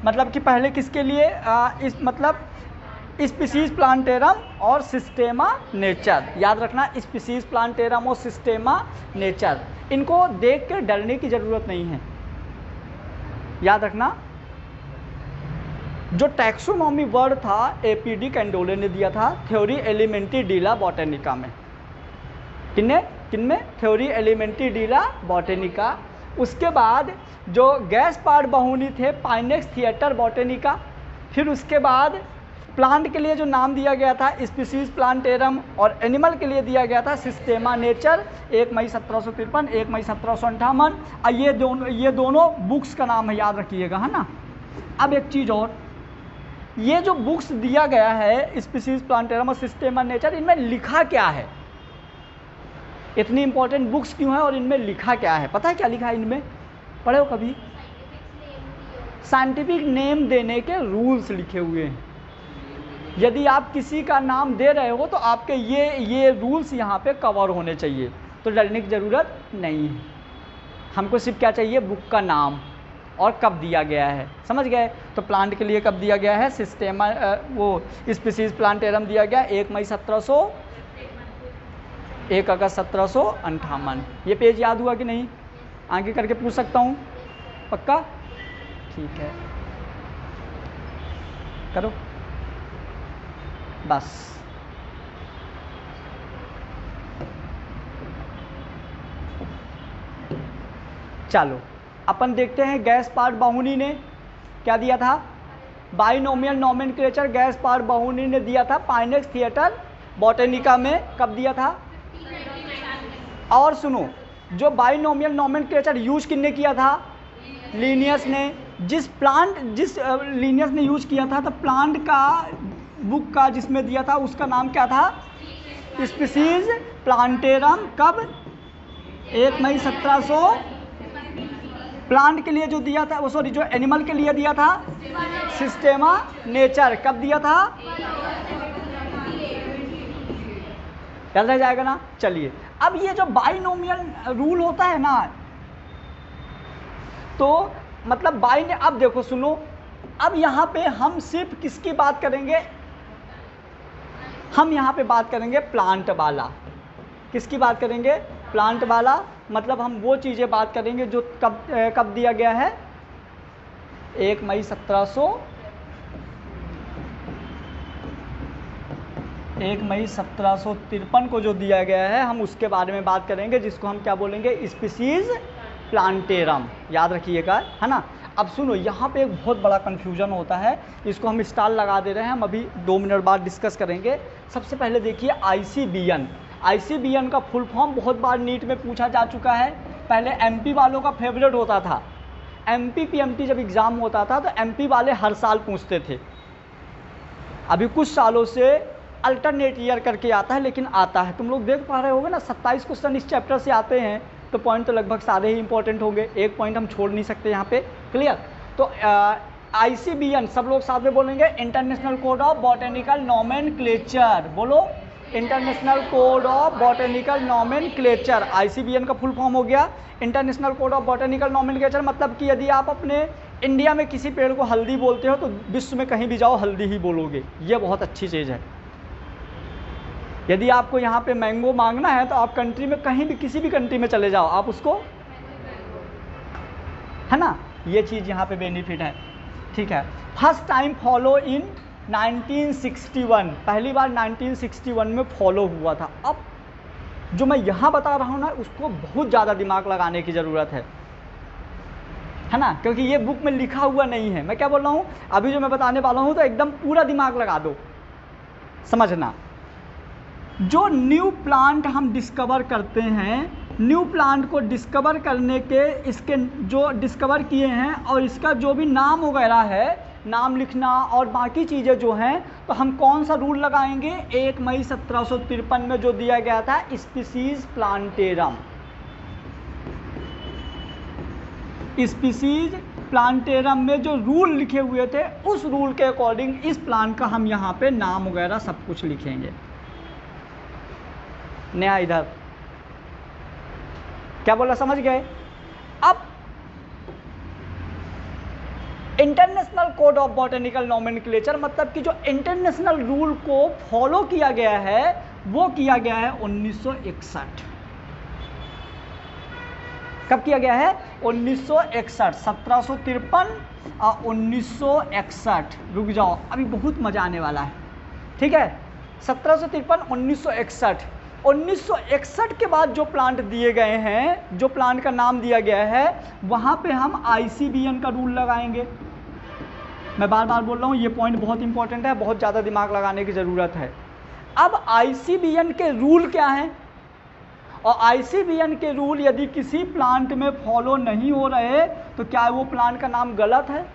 मतलब कि पहले किसके लिए इस मतलब स्पीसीज प्लांटेरम और सिस्टेमा नेचर, याद रखना। स्पीसीज प्लांटेरम और सिस्टेमा नेचर, इनको देख के डरने की ज़रूरत नहीं है, याद रखना। जो टैक्सोनॉमी वर्ड था एपीडी कैंडोले ने दिया था, थ्योरी एलिमेंटी डीला बॉटेनिका में, किनमें थ्योरी एलिमेंट्री डीला बॉटेनिका। उसके बाद जो गैस पार्ट बहुनी थे पाइनेक्स थिएटर बॉटेनिका। फिर उसके बाद प्लांट के लिए जो नाम दिया गया था स्पीसीज प्लांटेरम और एनिमल के लिए दिया गया था सिस्टेमा नेचर 1 मई 1753 1 मई 1758। ये दोनों बुक्स का नाम है, याद रखिएगा, है ना। अब एक चीज़ और, ये जो बुक्स दिया गया है स्पीसीज प्लांटेरम और सिस्टेमा नेचर, इनमें लिखा क्या है? इतनी इंपॉर्टेंट बुक्स क्यों है और इनमें लिखा क्या है? पता है क्या लिखा है इनमें? पढ़े हो कभी? साइंटिफिक नेम देने के रूल्स लिखे हुए हैं। यदि आप किसी का नाम दे रहे हो तो आपके ये रूल्स यहाँ पे कवर होने चाहिए, तो डरने की ज़रूरत नहीं है। हमको सिर्फ क्या चाहिए? बुक का नाम और कब दिया गया है, समझ गए? तो प्लांट के लिए कब दिया गया है? सिस्टेमा वो स्पीसीज प्लांटेरम दिया गया 1 अगस्त 1758। ये पेज याद हुआ कि नहीं? आगे करके पूछ सकता हूँ, पक्का? ठीक है, करो बस। चलो अपन देखते हैं गैस पार्ट बाहुनी ने क्या दिया था। बाइनोमियल नोमेनक्लेचर गैस पार्ट बाहुनी ने दिया था पाइनेक्स थिएटर बॉटेनिका में। कब दिया था? और सुनो, जो बाइनोमियल नोमेनक्लेचर यूज किसने किया था? लिनियस ने। जिस लिनियस ने यूज किया था तो प्लांट का बुक का जिसमें दिया था उसका नाम क्या था? Species plantarum. कब? 1 मई 1700। प्लांट के लिए जो दिया था वो, सॉरी, जो एनिमल के लिए दिया था सिस्टेमा नेचर। कब दिया था? याद रह जाएगा ना। चलिए, अब ये जो बाइनोमियल रूल होता है ना, तो मतलब अब देखो सुनो, अब यहाँ पे हम सिर्फ किसकी बात करेंगे? हम यहाँ पे बात करेंगे प्लांट वाला। किसकी बात करेंगे? प्लांट वाला। मतलब हम वो चीज़ें बात करेंगे जो कब दिया गया है? 1 मई 1753 को जो दिया गया है, हम उसके बारे में बात करेंगे, जिसको हम क्या बोलेंगे? Species plantarum. याद रखिएगा, है ना। अब सुनो, यहाँ पे एक बहुत बड़ा कन्फ्यूजन होता है, इसको हम स्टार लगा दे रहे हैं, हम अभी 2 मिनट बाद डिस्कस करेंगे। सबसे पहले देखिए ICBN। ICBN का फुल फॉर्म बहुत बार नीट में पूछा जा चुका है। पहले MP वालों का फेवरेट होता था। MP PMT जब एग्ज़ाम होता था तो MP वाले हर साल पूछते थे। अभी कुछ सालों से अल्टरनेट ईयर करके आता है, लेकिन आता है। तुम लोग देख पा रहे होगे ना, 27 क्वेश्चन इस चैप्टर से आते हैं, तो पॉइंट तो लगभग सारे ही इंपॉर्टेंट होंगे। एक पॉइंट हम छोड़ नहीं सकते यहाँ पे। क्लियर? तो ICBN सब लोग साथ में बोलेंगे, international code of botanical nomenclature. बोलो, international code of botanical nomenclature. ICBN का फुल फॉर्म हो गया international code of botanical nomenclature. मतलब कि यदि आप अपने इंडिया में किसी पेड़ को हल्दी बोलते हो तो विश्व में कहीं भी जाओ हल्दी ही बोलोगे। ये बहुत अच्छी चीज़ है। यदि आपको यहाँ पे मैंगो मांगना है तो आप कंट्री में कहीं भी, किसी भी कंट्री में चले जाओ, आप उसको, है ना, ये चीज़ यहाँ पे बेनिफिट है। ठीक है। फर्स्ट टाइम फॉलो इन 1961, पहली बार 1961 में फॉलो हुआ था। अब जो मैं यहाँ बता रहा हूँ ना, उसको बहुत ज़्यादा दिमाग लगाने की ज़रूरत है ना, क्योंकि ये बुक में लिखा हुआ नहीं है। मैं क्या बोल रहा हूँ, अभी जो मैं बताने वाला हूँ तो एकदम पूरा दिमाग लगा दो, समझना। जो न्यू प्लांट हम डिस्कवर करते हैं, न्यू प्लांट को डिस्कवर करने के, इसके जो डिस्कवर किए हैं और इसका जो भी नाम वगैरह है, नाम लिखना और बाकी चीज़ें जो हैं, तो हम कौन सा रूल लगाएंगे? 1 मई 1753 में जो दिया गया था स्पीसीज प्लांटेरम। स्पीसीज प्लांटेरम में जो रूल लिखे हुए थे, उस रूल के अकॉर्डिंग इस प्लांट का हम यहाँ पे नाम वगैरह सब कुछ लिखेंगे। नया इधर क्या बोला, समझ गए? अब international code of botanical nomenclature, मतलब कि जो इंटरनेशनल रूल को फॉलो किया गया है वो किया गया है 1961। कब किया गया है? 1961। 1753 और 1961। रुक जाओ, अभी बहुत मजा आने वाला है। ठीक है, 1753 1961। 1961 के बाद जो प्लांट दिए गए हैं, जो प्लांट का नाम दिया गया है, वहाँ पे हम ICBN का रूल लगाएंगे। मैं बार बार बोल रहा हूँ, ये पॉइंट बहुत इंपॉर्टेंट है, बहुत ज़्यादा दिमाग लगाने की ज़रूरत है। अब ICBN के रूल क्या हैं, और ICBN के रूल यदि किसी प्लांट में फॉलो नहीं हो रहे तो क्या वो प्लांट का नाम गलत है?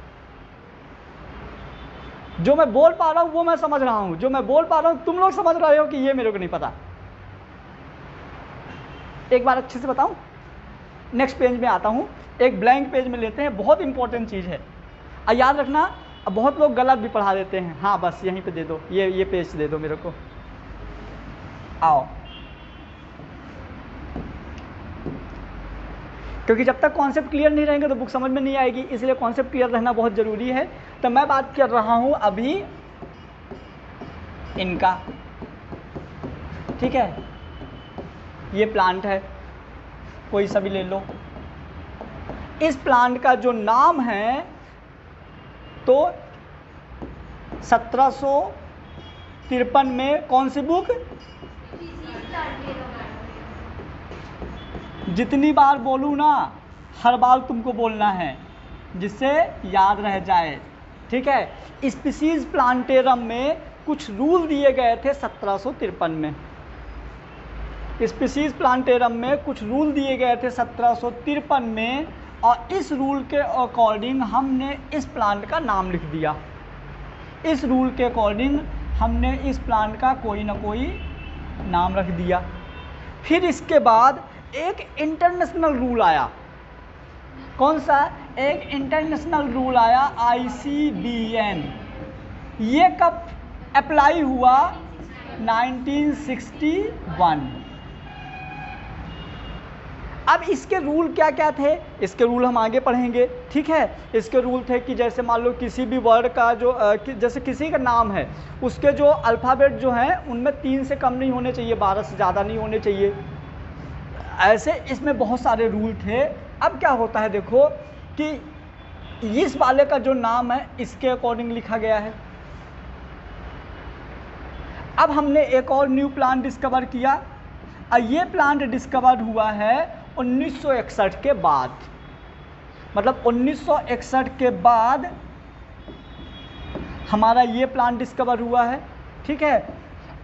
जो मैं बोल पा रहा हूँ वो मैं समझ रहा हूँ, जो मैं बोल पा रहा हूँ तुम लोग समझ रहे हो कि ये मेरे को नहीं पता? एक बार अच्छे से बताऊँ, नेक्स्ट पेज में आता हूँ, एक ब्लैंक पेज में लेते हैं, बहुत इंपॉर्टेंट चीज़ है। याद रखना, अब बहुत लोग गलत भी पढ़ा देते हैं। हाँ बस यहीं पे दे दो, ये पेज दे दो मेरे को। आओ, क्योंकि जब तक कॉन्सेप्ट क्लियर नहीं रहेंगे तो बुक समझ में नहीं आएगी, इसलिए कॉन्सेप्ट क्लियर रहना बहुत ज़रूरी है। तो मैं बात कर रहा हूँ अभी इनका, ठीक है? ये प्लांट है, कोई सा भी ले लो। इस प्लांट का जो नाम है तो 1753 में कौन सी बुक, जितनी बार बोलूँ ना हर बार तुमको बोलना है जिससे याद रह जाए, ठीक है? स्पीसीज प्लांटेरम में कुछ रूल दिए गए थे 1753 में। स्पीसीज प्लांटेरम में कुछ रूल दिए गए थे 1753 में, और इस रूल के अकॉर्डिंग हमने इस प्लांट का नाम लिख दिया। इस रूल के अकॉर्डिंग हमने इस प्लांट का कोई ना कोई नाम रख दिया। फिर इसके बाद एक इंटरनेशनल रूल आया। कौन सा? एक इंटरनेशनल रूल आया, ICBN। ये कब अप्लाई हुआ? 1961। अब इसके रूल क्या क्या थे, इसके रूल हम आगे पढ़ेंगे, ठीक है? इसके रूल थे कि जैसे मान लो किसी भी वर्ड का जो जैसे किसी का नाम है, उसके जो अल्फ़ाबेट जो हैं उनमें 3 से कम नहीं होने चाहिए, 12 से ज़्यादा नहीं होने चाहिए। ऐसे इसमें बहुत सारे रूल थे। अब क्या होता है देखो कि इस वाले का जो नाम है इसके अकॉर्डिंग लिखा गया है। अब हमने एक और न्यू प्लांट डिस्कवर किया, और ये प्लांट डिस्कवर हुआ है 1961 के बाद। मतलब 1961 के बाद हमारा ये प्लांट डिस्कवर हुआ है, ठीक है?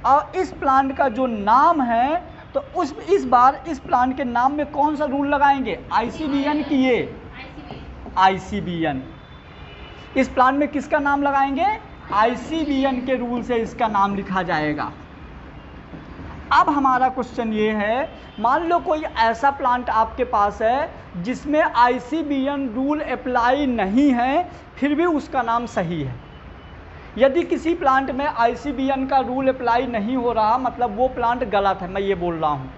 और इस प्लांट का जो नाम है तो इस बार इस प्लांट के नाम में कौन सा रूल लगाएंगे? ICBN की ये ICBN। इस प्लांट में किसका नाम लगाएंगे? ICBN के रूल से इसका नाम लिखा जाएगा। अब हमारा क्वेश्चन ये है, मान लो कोई ऐसा प्लांट आपके पास है जिसमें ICBN रूल अप्लाई नहीं है, फिर भी उसका नाम सही है। यदि किसी प्लांट में ICBN का रूल अप्लाई नहीं हो रहा, मतलब वो प्लांट गलत है। मैं ये बोल रहा हूँ,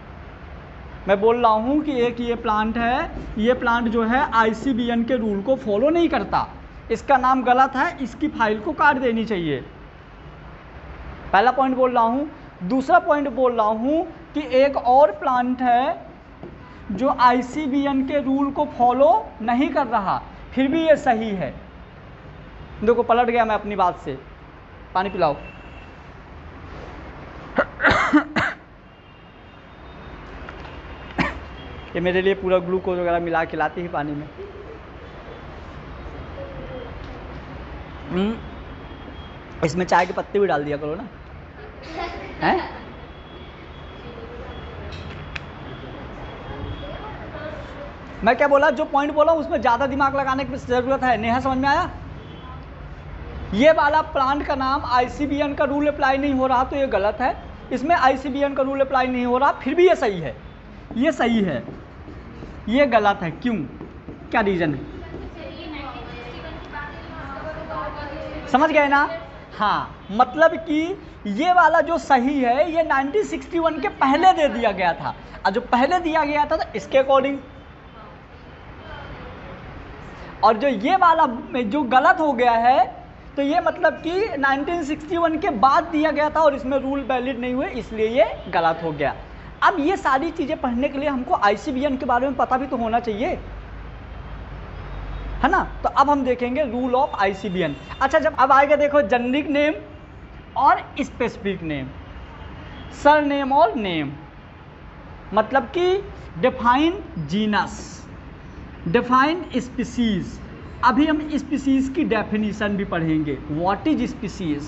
मैं बोल रहा हूँ कि एक ये प्लांट है, ये प्लांट जो है ICBN के रूल को फॉलो नहीं करता, इसका नाम गलत है, इसकी फाइल को काट देनी चाहिए। पहला पॉइंट बोल रहा हूँ। दूसरा पॉइंट बोल रहा हूँ कि एक और प्लांट है जो ICBN के रूल को फॉलो नहीं कर रहा, फिर भी ये सही है। देखो पलट गया मैं अपनी बात से, पानी पिलाओ। ये मेरे लिए पूरा ग्लूकोज वगैरह मिला के लाती है पानी में। इसमें चाय के पत्ते भी डाल दिया करो ना, हैं? मैं क्या बोला, जो पॉइंट बोला उसमें ज़्यादा दिमाग लगाने की ज़रूरत है। नेहा समझ में आया? ये वाला प्लांट का नाम ICBN का रूल अप्लाई नहीं हो रहा तो ये गलत है, इसमें ICBN का रूल अप्लाई नहीं हो रहा फिर भी ये सही है। ये सही है, ये गलत है, क्यों? क्या रीज़न है? समझ गए ना? हाँ, मतलब कि ये वाला जो सही है ये 1961 के पहले दे दिया गया था, और जो पहले दिया गया था तो इसके अकॉर्डिंग, और जो ये वाला जो गलत हो गया है तो ये मतलब कि 1961 के बाद दिया गया था और इसमें रूल वैलिड नहीं हुए, इसलिए ये गलत हो गया। अब ये सारी चीज़ें पढ़ने के लिए हमको ICBN के बारे में पता भी तो होना चाहिए, है ना? तो अब हम देखेंगे रूल ऑफ ICBN। अच्छा, जब अब आएगा देखो जेनरिक नेम और स्पेसिफिक नेम, सर नेम और नेम। मतलब कि डिफाइन जीनस, डिफाइन स्पीसीज। अभी हम स्पीसीज की डेफिनेशन भी पढ़ेंगे। व्हाट इज स्पीसीज,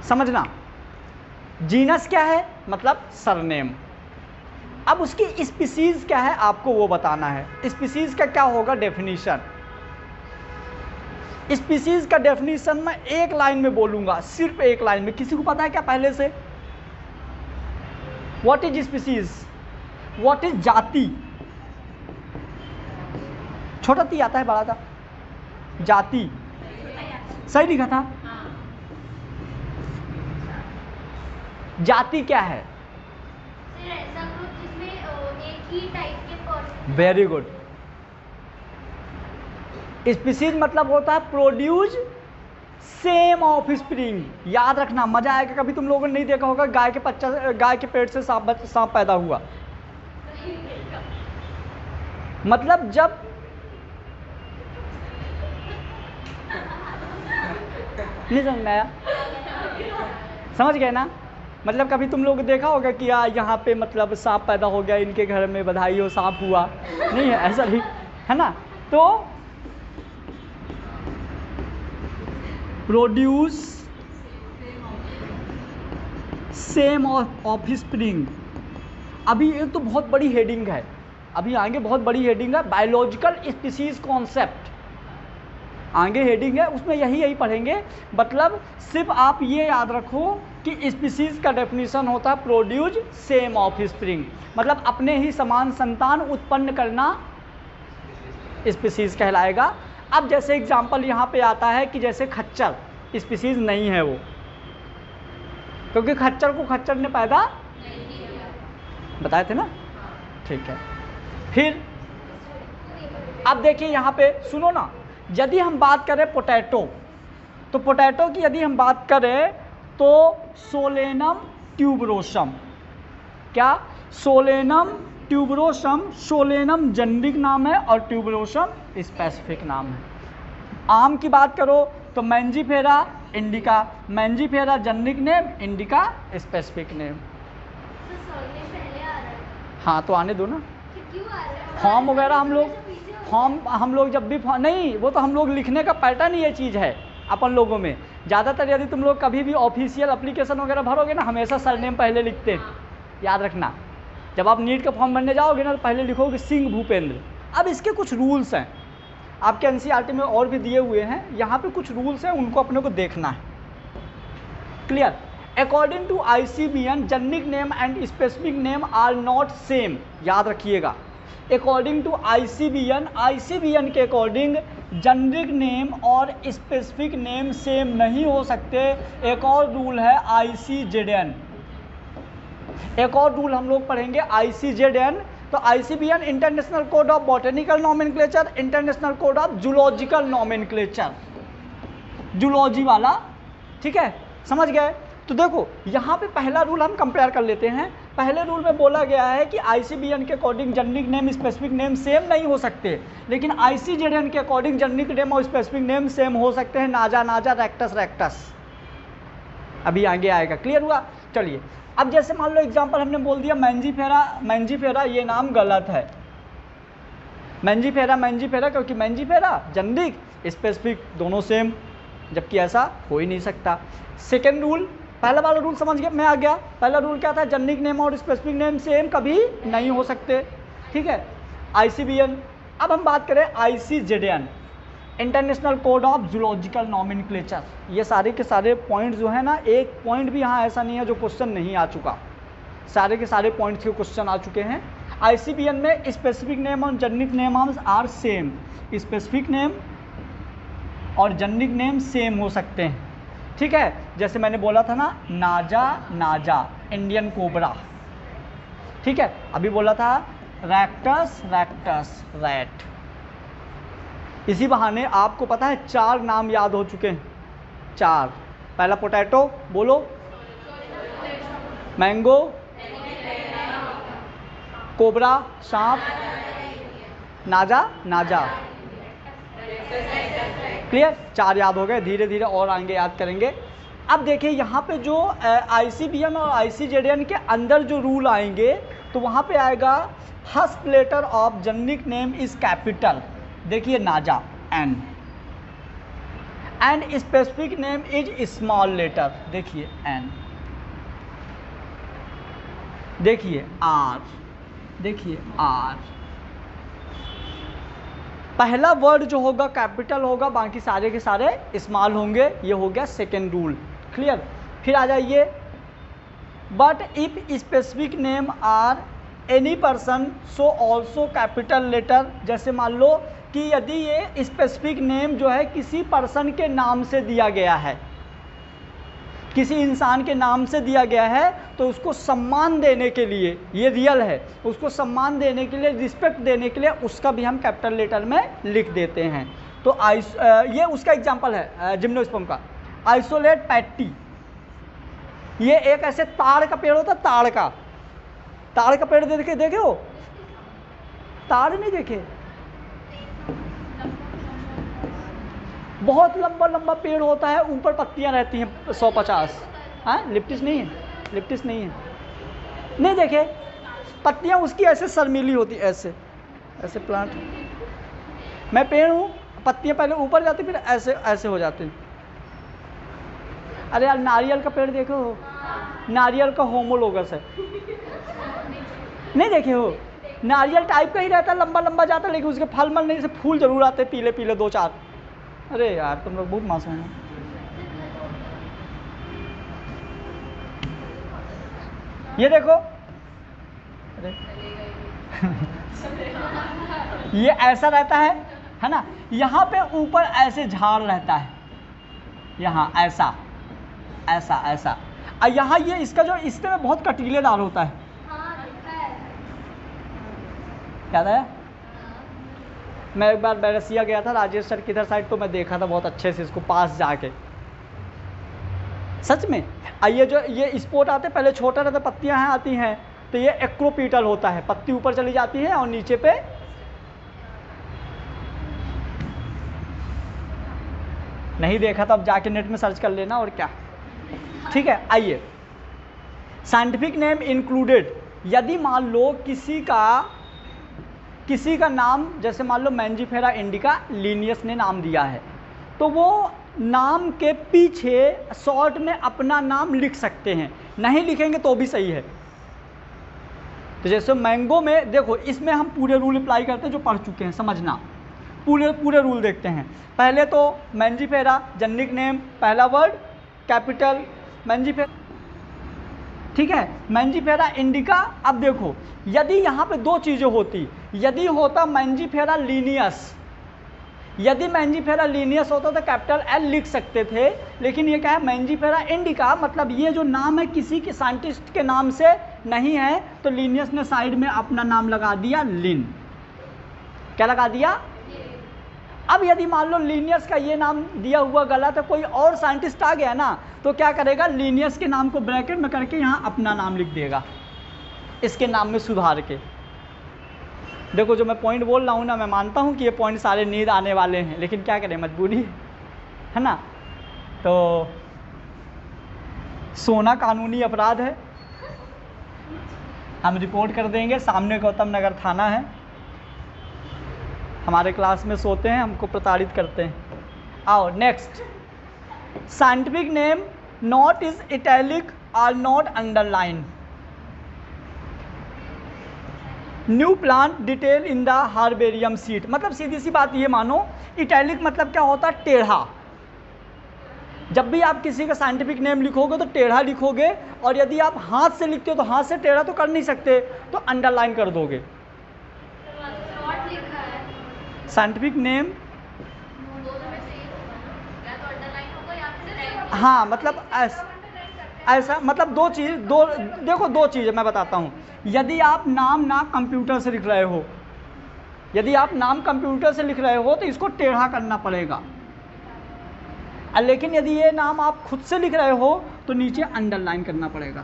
समझना। जीनस क्या है, मतलब सरनेम। अब उसकी स्पीसीज क्या है आपको वो बताना है। स्पीसीज का क्या होगा डेफिनेशन। स्पीसीज का डेफिनेशन मैं एक लाइन में बोलूंगा, सिर्फ एक लाइन में। किसी को पता है क्या पहले से? What is species, what is जाति। छोटा ती आता है, बड़ा था जाति, सही लिखा था। जाति क्या है?
ऐसा ग्रुप जिसमें एक ही टाइप के पर्सन।
Very good. स्पीसीज मतलब होता है प्रोड्यूस सेम ऑफ स्प्रिंग। याद रखना, मजा आएगा। कभी तुम लोगों ने नहीं देखा होगा गाय के पेट से सांप पैदा हुआ। मतलब जब नहीं समझ में आया? समझ गए ना? मतलब कभी तुम लोग देखा होगा कि यहाँ पे मतलब सांप पैदा हो गया, इनके घर में बधाई हो, सांप हुआ। नहीं है, ऐसा नहीं है ना। तो प्रोड्यूस सेम ऑफ स्प्रिंग। अभी ये तो बहुत बड़ी हेडिंग है, अभी आगे बहुत बड़ी हेडिंग है, बायोलॉजिकल स्पीसीज कॉन्सेप्ट आगे हेडिंग है, उसमें यही पढ़ेंगे। मतलब सिर्फ आप ये याद रखो कि स्पीसीज का डेफिनेशन होता है प्रोड्यूस सेम ऑफ स्प्रिंग, मतलब अपने ही समान संतान उत्पन्न करना स्पीसीज कहलाएगा। अब जैसे एग्जाम्पल यहाँ पे आता है कि जैसे खच्चर स्पीसीज नहीं है वो, क्योंकि खच्चर को खच्चर ने पैदा बताए थे ना, ठीक है। फिर अब देखिए यहाँ पे सुनो ना, यदि हम बात करें पोटैटो, तो पोटैटो की यदि हम बात करें तो सोलेनम ट्यूबरोसम। क्या? Solanum tuberosum. सोलेनम जेनेरिक नाम है और ट्यूबरोसम स्पेसिफिक नाम है। आम की बात करो तो Mangifera indica, Mangifera generic name, indica specific name. हाँ तो आने दो ना, फॉर्म वगैरह हम लोग जब भी नहीं, वो तो हम लोग लिखने का पैटर्न ही ये चीज़ है अपन लोगों में। ज़्यादातर यदि तुम लोग कभी भी ऑफिशियल एप्लीकेशन वगैरह भरोगे ना, हमेशा सरनेम पहले लिखते हैं, याद रखना। जब आप नीट का फॉर्म भरने जाओगे ना तो पहले लिखोगे सिंह भूपेंद्र। अब इसके कुछ रूल्स हैं, आपके एनसीईआरटी में और भी दिए हुए हैं, यहाँ पे कुछ रूल्स हैं, उनको अपने को देखना है। Clear? According to ICBN generic name and specific name are not same. याद रखिएगा, अकॉर्डिंग टू ICBN के अकॉर्डिंग जेनेरिक नेम और स्पेसिफिक नेम सेम नहीं हो सकते। एक और रूल है ICZN, एक और रूल हम लोग पढ़ेंगे ICZN। तो ICBN international code of botanical nomenclature, international code of zoological nomenclature, zoology वाला, ठीक है, समझ गए? तो देखो यहाँ पे पहला रूल हम कंपेयर कर लेते हैं। पहले रूल में बोला गया है कि ICBN के according generic name specific name same नहीं हो सकते, लेकिन ICZN के अकॉर्डिंग जेनेरिक नेम और स्पेसिफिक नेम सेम हो सकते हैं। नाजा नाजा, रेक्टस रेक्टस, अभी आगे आएगा। क्लियर हुआ? चलिए, अब जैसे मान लो एग्जांपल हमने बोल दिया मैंजीफेरा, ये नाम गलत है। मैंजीफेरा क्योंकि मैंजीफेरा जेनेरिक स्पेसिफिक दोनों सेम, जबकि ऐसा हो ही नहीं सकता। सेकेंड रूल, पहला वाला रूल समझ गया में आ गया। पहला रूल क्या था? जेनेरिक नेम और स्पेसिफिक नेम सेम कभी नहीं हो सकते, ठीक है। ICBN। अब हम बात करें ICZN, international code of zoological nomenclature. ये सारे के सारे पॉइंट जो है ना, एक पॉइंट भी यहाँ ऐसा नहीं है जो क्वेश्चन नहीं आ चुका, सारे के सारे पॉइंट्स के क्वेश्चन आ चुके हैं। ICBN में स्पेसिफिक नेम और generic name are same, specific name और जेनेरिक नेम सेम हो सकते हैं, ठीक है। जैसे मैंने बोला था ना, नाजा इंडियन कोबरा, ठीक है। अभी बोला था रेक्टस रैट। इसी बहाने आपको पता है 4 नाम याद हो चुके हैं, 4। पहला पोटैटो, बोलो, मैंगो, कोबरा सांप, नाजा। क्लियर? 4 याद हो गए, धीरे धीरे और आगे याद करेंगे। अब देखिए यहाँ पे जो ICBM और ICJDN के अंदर जो रूल आएंगे तो वहाँ पे आएगा first letter of generic name is capital, देखिए नाजा N, and specific name is small letter, देखिए N, देखिए R, देखिए R। पहला वर्ड जो होगा कैपिटल होगा, बाकी सारे के सारे स्मॉल होंगे, ये हो गया सेकेंड रूल, क्लियर। फिर आ जाइए, but if specific name are any person so also capital letter, जैसे मान लो कि यदि ये स्पेसिफिक नेम जो है किसी पर्सन के नाम से दिया गया है, किसी इंसान के नाम से दिया गया है, तो उसको सम्मान देने के लिए, ये रियल है, उसको सम्मान देने के लिए, रिस्पेक्ट देने के लिए उसका भी हम कैपिटल लेटर में लिख देते हैं। तो ये उसका एग्जांपल है जिम्नोस्पर्म का, आइसोलेट पैटी, ये एक ऐसे ताड़ का पेड़ होता है, ताड़ का पेड़ देखे हो? ताड़ नहीं देखे? बहुत लंबा लंबा पेड़ होता है, ऊपर पत्तियां रहती हैं 150, हाँ लिप्टिस नहीं है, लिप्टिस नहीं है, नहीं देखे? पत्तियां उसकी ऐसे शर्मीली होती, ऐसे ऐसे प्लांट, मैं पेड़ हूँ, पत्तियां पहले ऊपर जाती फिर ऐसे ऐसे हो जाती हैं। अरे यार नारियल का पेड़ देखो, नारियल का होमोलोगस है, नहीं देखे हो? नारियल टाइप का ही रहता है, लंबा लंबा जाता है, लेकिन उसके फल मल नहीं से फूल जरूर आते हैं, पीले पीले 2-4। अरे यार तुम लोग बहुत मासूम हो। ये देखो, अरे ये ऐसा रहता है ना, यहाँ पे ऊपर ऐसे झाड़ रहता है, यहाँ ऐसा ऐसा ऐसा, और यहाँ ये इसका जो इसके में बहुत कटीलेदार होता है, याद आया? मैं एक बार बैरसिया गया था, राजेश सर किधर साइड, तो मैं देखा था बहुत अच्छे से इसको पास जाके, सच में। ये जो ये स्पोर्ट आते पहले छोटा रहता, पत्तियां हैं आती हैं, तो ये एक्रोपीटल होता है, पत्ती ऊपर चली जाती है और नीचे पे नहीं देखा तो अब जाके नेट में सर्च कर लेना, और क्या, ठीक है। आइए, साइंटिफिक नेम इंक्लूडेड, यदि मान लो किसी का नाम, जैसे मान लो मैंजीफेरा इंडिका लिनियस ने नाम दिया है, तो वो नाम के पीछे शॉर्ट में अपना नाम लिख सकते हैं, नहीं लिखेंगे तो भी सही है। तो जैसे मैंगो में देखो, इसमें हम पूरे रूल अप्लाई करते हैं जो पढ़ चुके हैं, समझना, पूरे रूल देखते हैं। पहले तो मैंजीफेरा जेनेरिक नेम, पहला वर्ड कैपिटल मैंजीफेरा, ठीक है, मैंजीफेरा इंडिका। अब देखो, यदि यहाँ पे दो चीज़ें होती, यदि होता मैंजीफेरा लीनियस, यदि मैंजीफेरा लीनियस होता तो कैपिटल एल लिख सकते थे, लेकिन ये क्या है, मैंजीफेरा इंडिका, मतलब ये जो नाम है किसी के साइंटिस्ट के नाम से नहीं है, तो लीनियस ने साइड में अपना नाम लगा दिया लिन, क्या लगा दिया? अब यदि मान लो लीनियस का ये नाम दिया हुआ गलत है, कोई और साइंटिस्ट आ गया ना, तो क्या करेगा, लीनियस के नाम को ब्रैकेट में करके यहाँ अपना नाम लिख देगा, इसके नाम में सुधार के। देखो जो मैं पॉइंट बोल रहा हूँ ना, मैं मानता हूँ कि ये पॉइंट सारे नींद आने वाले हैं, लेकिन क्या करें, मजबूरी है ना। तो सोना कानूनी अपराध है, हम रिपोर्ट कर देंगे, सामने गौतम नगर थाना है, हमारे क्लास में सोते हैं, हमको प्रताड़ित करते हैं। आओ next, scientific name not is italic or not underline, new plant detail in the herbarium sheet, मतलब सीधी सी बात ये मानो, इटैलिक मतलब क्या होता है, टेढ़ा। जब भी आप किसी का साइंटिफिक नेम लिखोगे तो टेढ़ा लिखोगे, और यदि आप हाथ से लिखते हो तो हाथ से टेढ़ा तो कर नहीं सकते, तो अंडरलाइन कर दोगे। साइंटिफिक नेम, हाँ मतलब ऐसा मतलब दो चीज़ मैं बताता हूँ। यदि आप नाम ना कंप्यूटर से लिख रहे हो, यदि आप नाम कंप्यूटर से लिख रहे हो तो इसको टेढ़ा करना पड़ेगा, लेकिन यदि ये नाम आप खुद से लिख रहे हो तो नीचे अंडरलाइन करना पड़ेगा।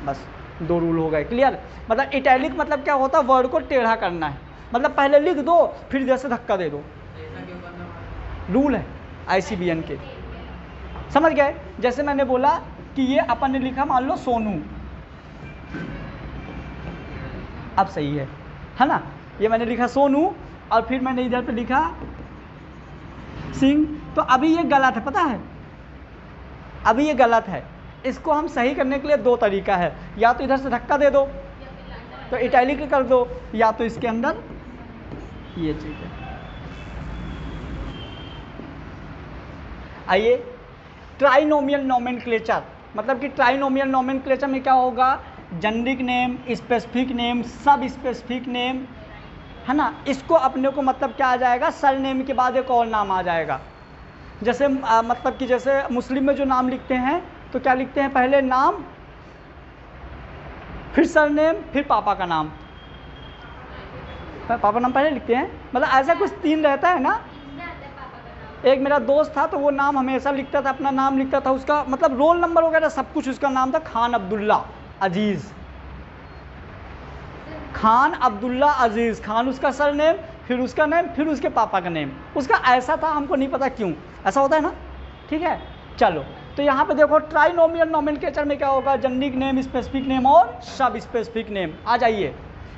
बस दो रूल हो गए, क्लियर। मतलब इटैलिक मतलब क्या होता है, वर्ड को टेढ़ा करना है, मतलब पहले लिख दो फिर जैसे धक्का दे दो, रूल है ICBN के। समझ गए? जैसे मैंने बोला कि ये अपन ने लिखा मान लो सोनू, अब सही है ना? ये मैंने लिखा सोनू और फिर मैंने इधर पे लिखा सिंह, तो अभी ये गलत है, पता है? अभी ये गलत है। इसको हम सही करने के लिए दो तरीका है, या तो इधर से धक्का दे दो तो इटैलिक कर दो, या तो इसके अंदर ये चीज है। आइए, ट्राइनोमियल नोमेनक्लेचर, मतलब कि ट्राइनोमियल नोमेनक्लेचर में क्या होगा? जेनरिक नेम, स्पेसिफिक नेम, सब स्पेसिफिक नेम, है ना? इसको अपने को मतलब क्या आ जाएगा? सरनेम के बाद एक और नाम आ जाएगा। जैसे मतलब कि जैसे मुस्लिम में जो नाम लिखते हैं तो क्या लिखते हैं? पहले नाम, फिर सरनेम, फिर पापा का नाम। पापा नाम पहले लिखते हैं, मतलब ऐसा कुछ 3 रहता है ना। एक मेरा दोस्त था तो वो नाम हमेशा लिखता था, अपना नाम लिखता था, उसका मतलब रोल नंबर वगैरह सब कुछ उसका नाम था खान अब्दुल्ला अजीज़। खान अब्दुल्ला अजीज़, खान उसका सरनेम, फिर उसका नेम, फिर उसके पापा का नेम। उसका ऐसा था, हमको नहीं पता क्यों ऐसा होता है ना। ठीक है, चलो तो यहाँ पे देखो ट्राइनोमियल नोमेनक्लेचर में क्या होगा? जेनरिक नेम, स्पेसिफिक नेम और सब स्पेसिफिक नेम। आ जाइए,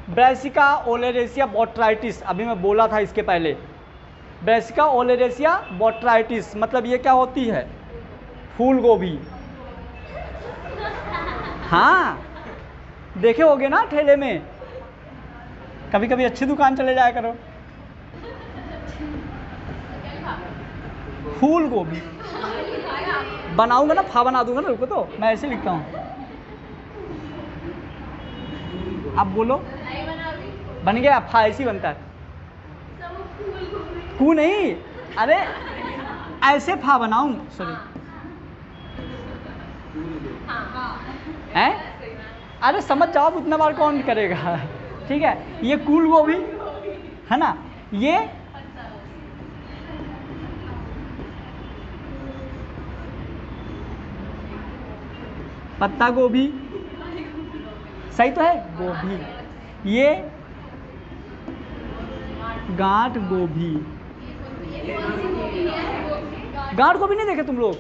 ब्रासिका ओलेरेसिया बोट्राइटिस, अभी मैं बोला था इसके पहले। ब्रासिका ओलेरेसिया बोट्राइटिस मतलब ये क्या होती है? फूल गोभी। हाँ, देखे होगे ना ठेले में, कभी कभी अच्छी दुकान चले जाया करो। फूल गोभी बनाऊंगा ना, फा बना दूंगा ना, रुको तो मैं ऐसे लिखता हूँ। अब बोलो, बन गया? फा ऐसी बनता है, कू नहीं, अरे ऐसे फा बनाऊं, सॉरी हैं? अरे समझ जाओ, उतना बार कौन करेगा। ठीक है, ये फूल गोभी है ना, ये पत्ता गोभी, सही तो है? गोभी, ये गांठ गोभी। गांठ गोभी नहीं देखे तुम लोग?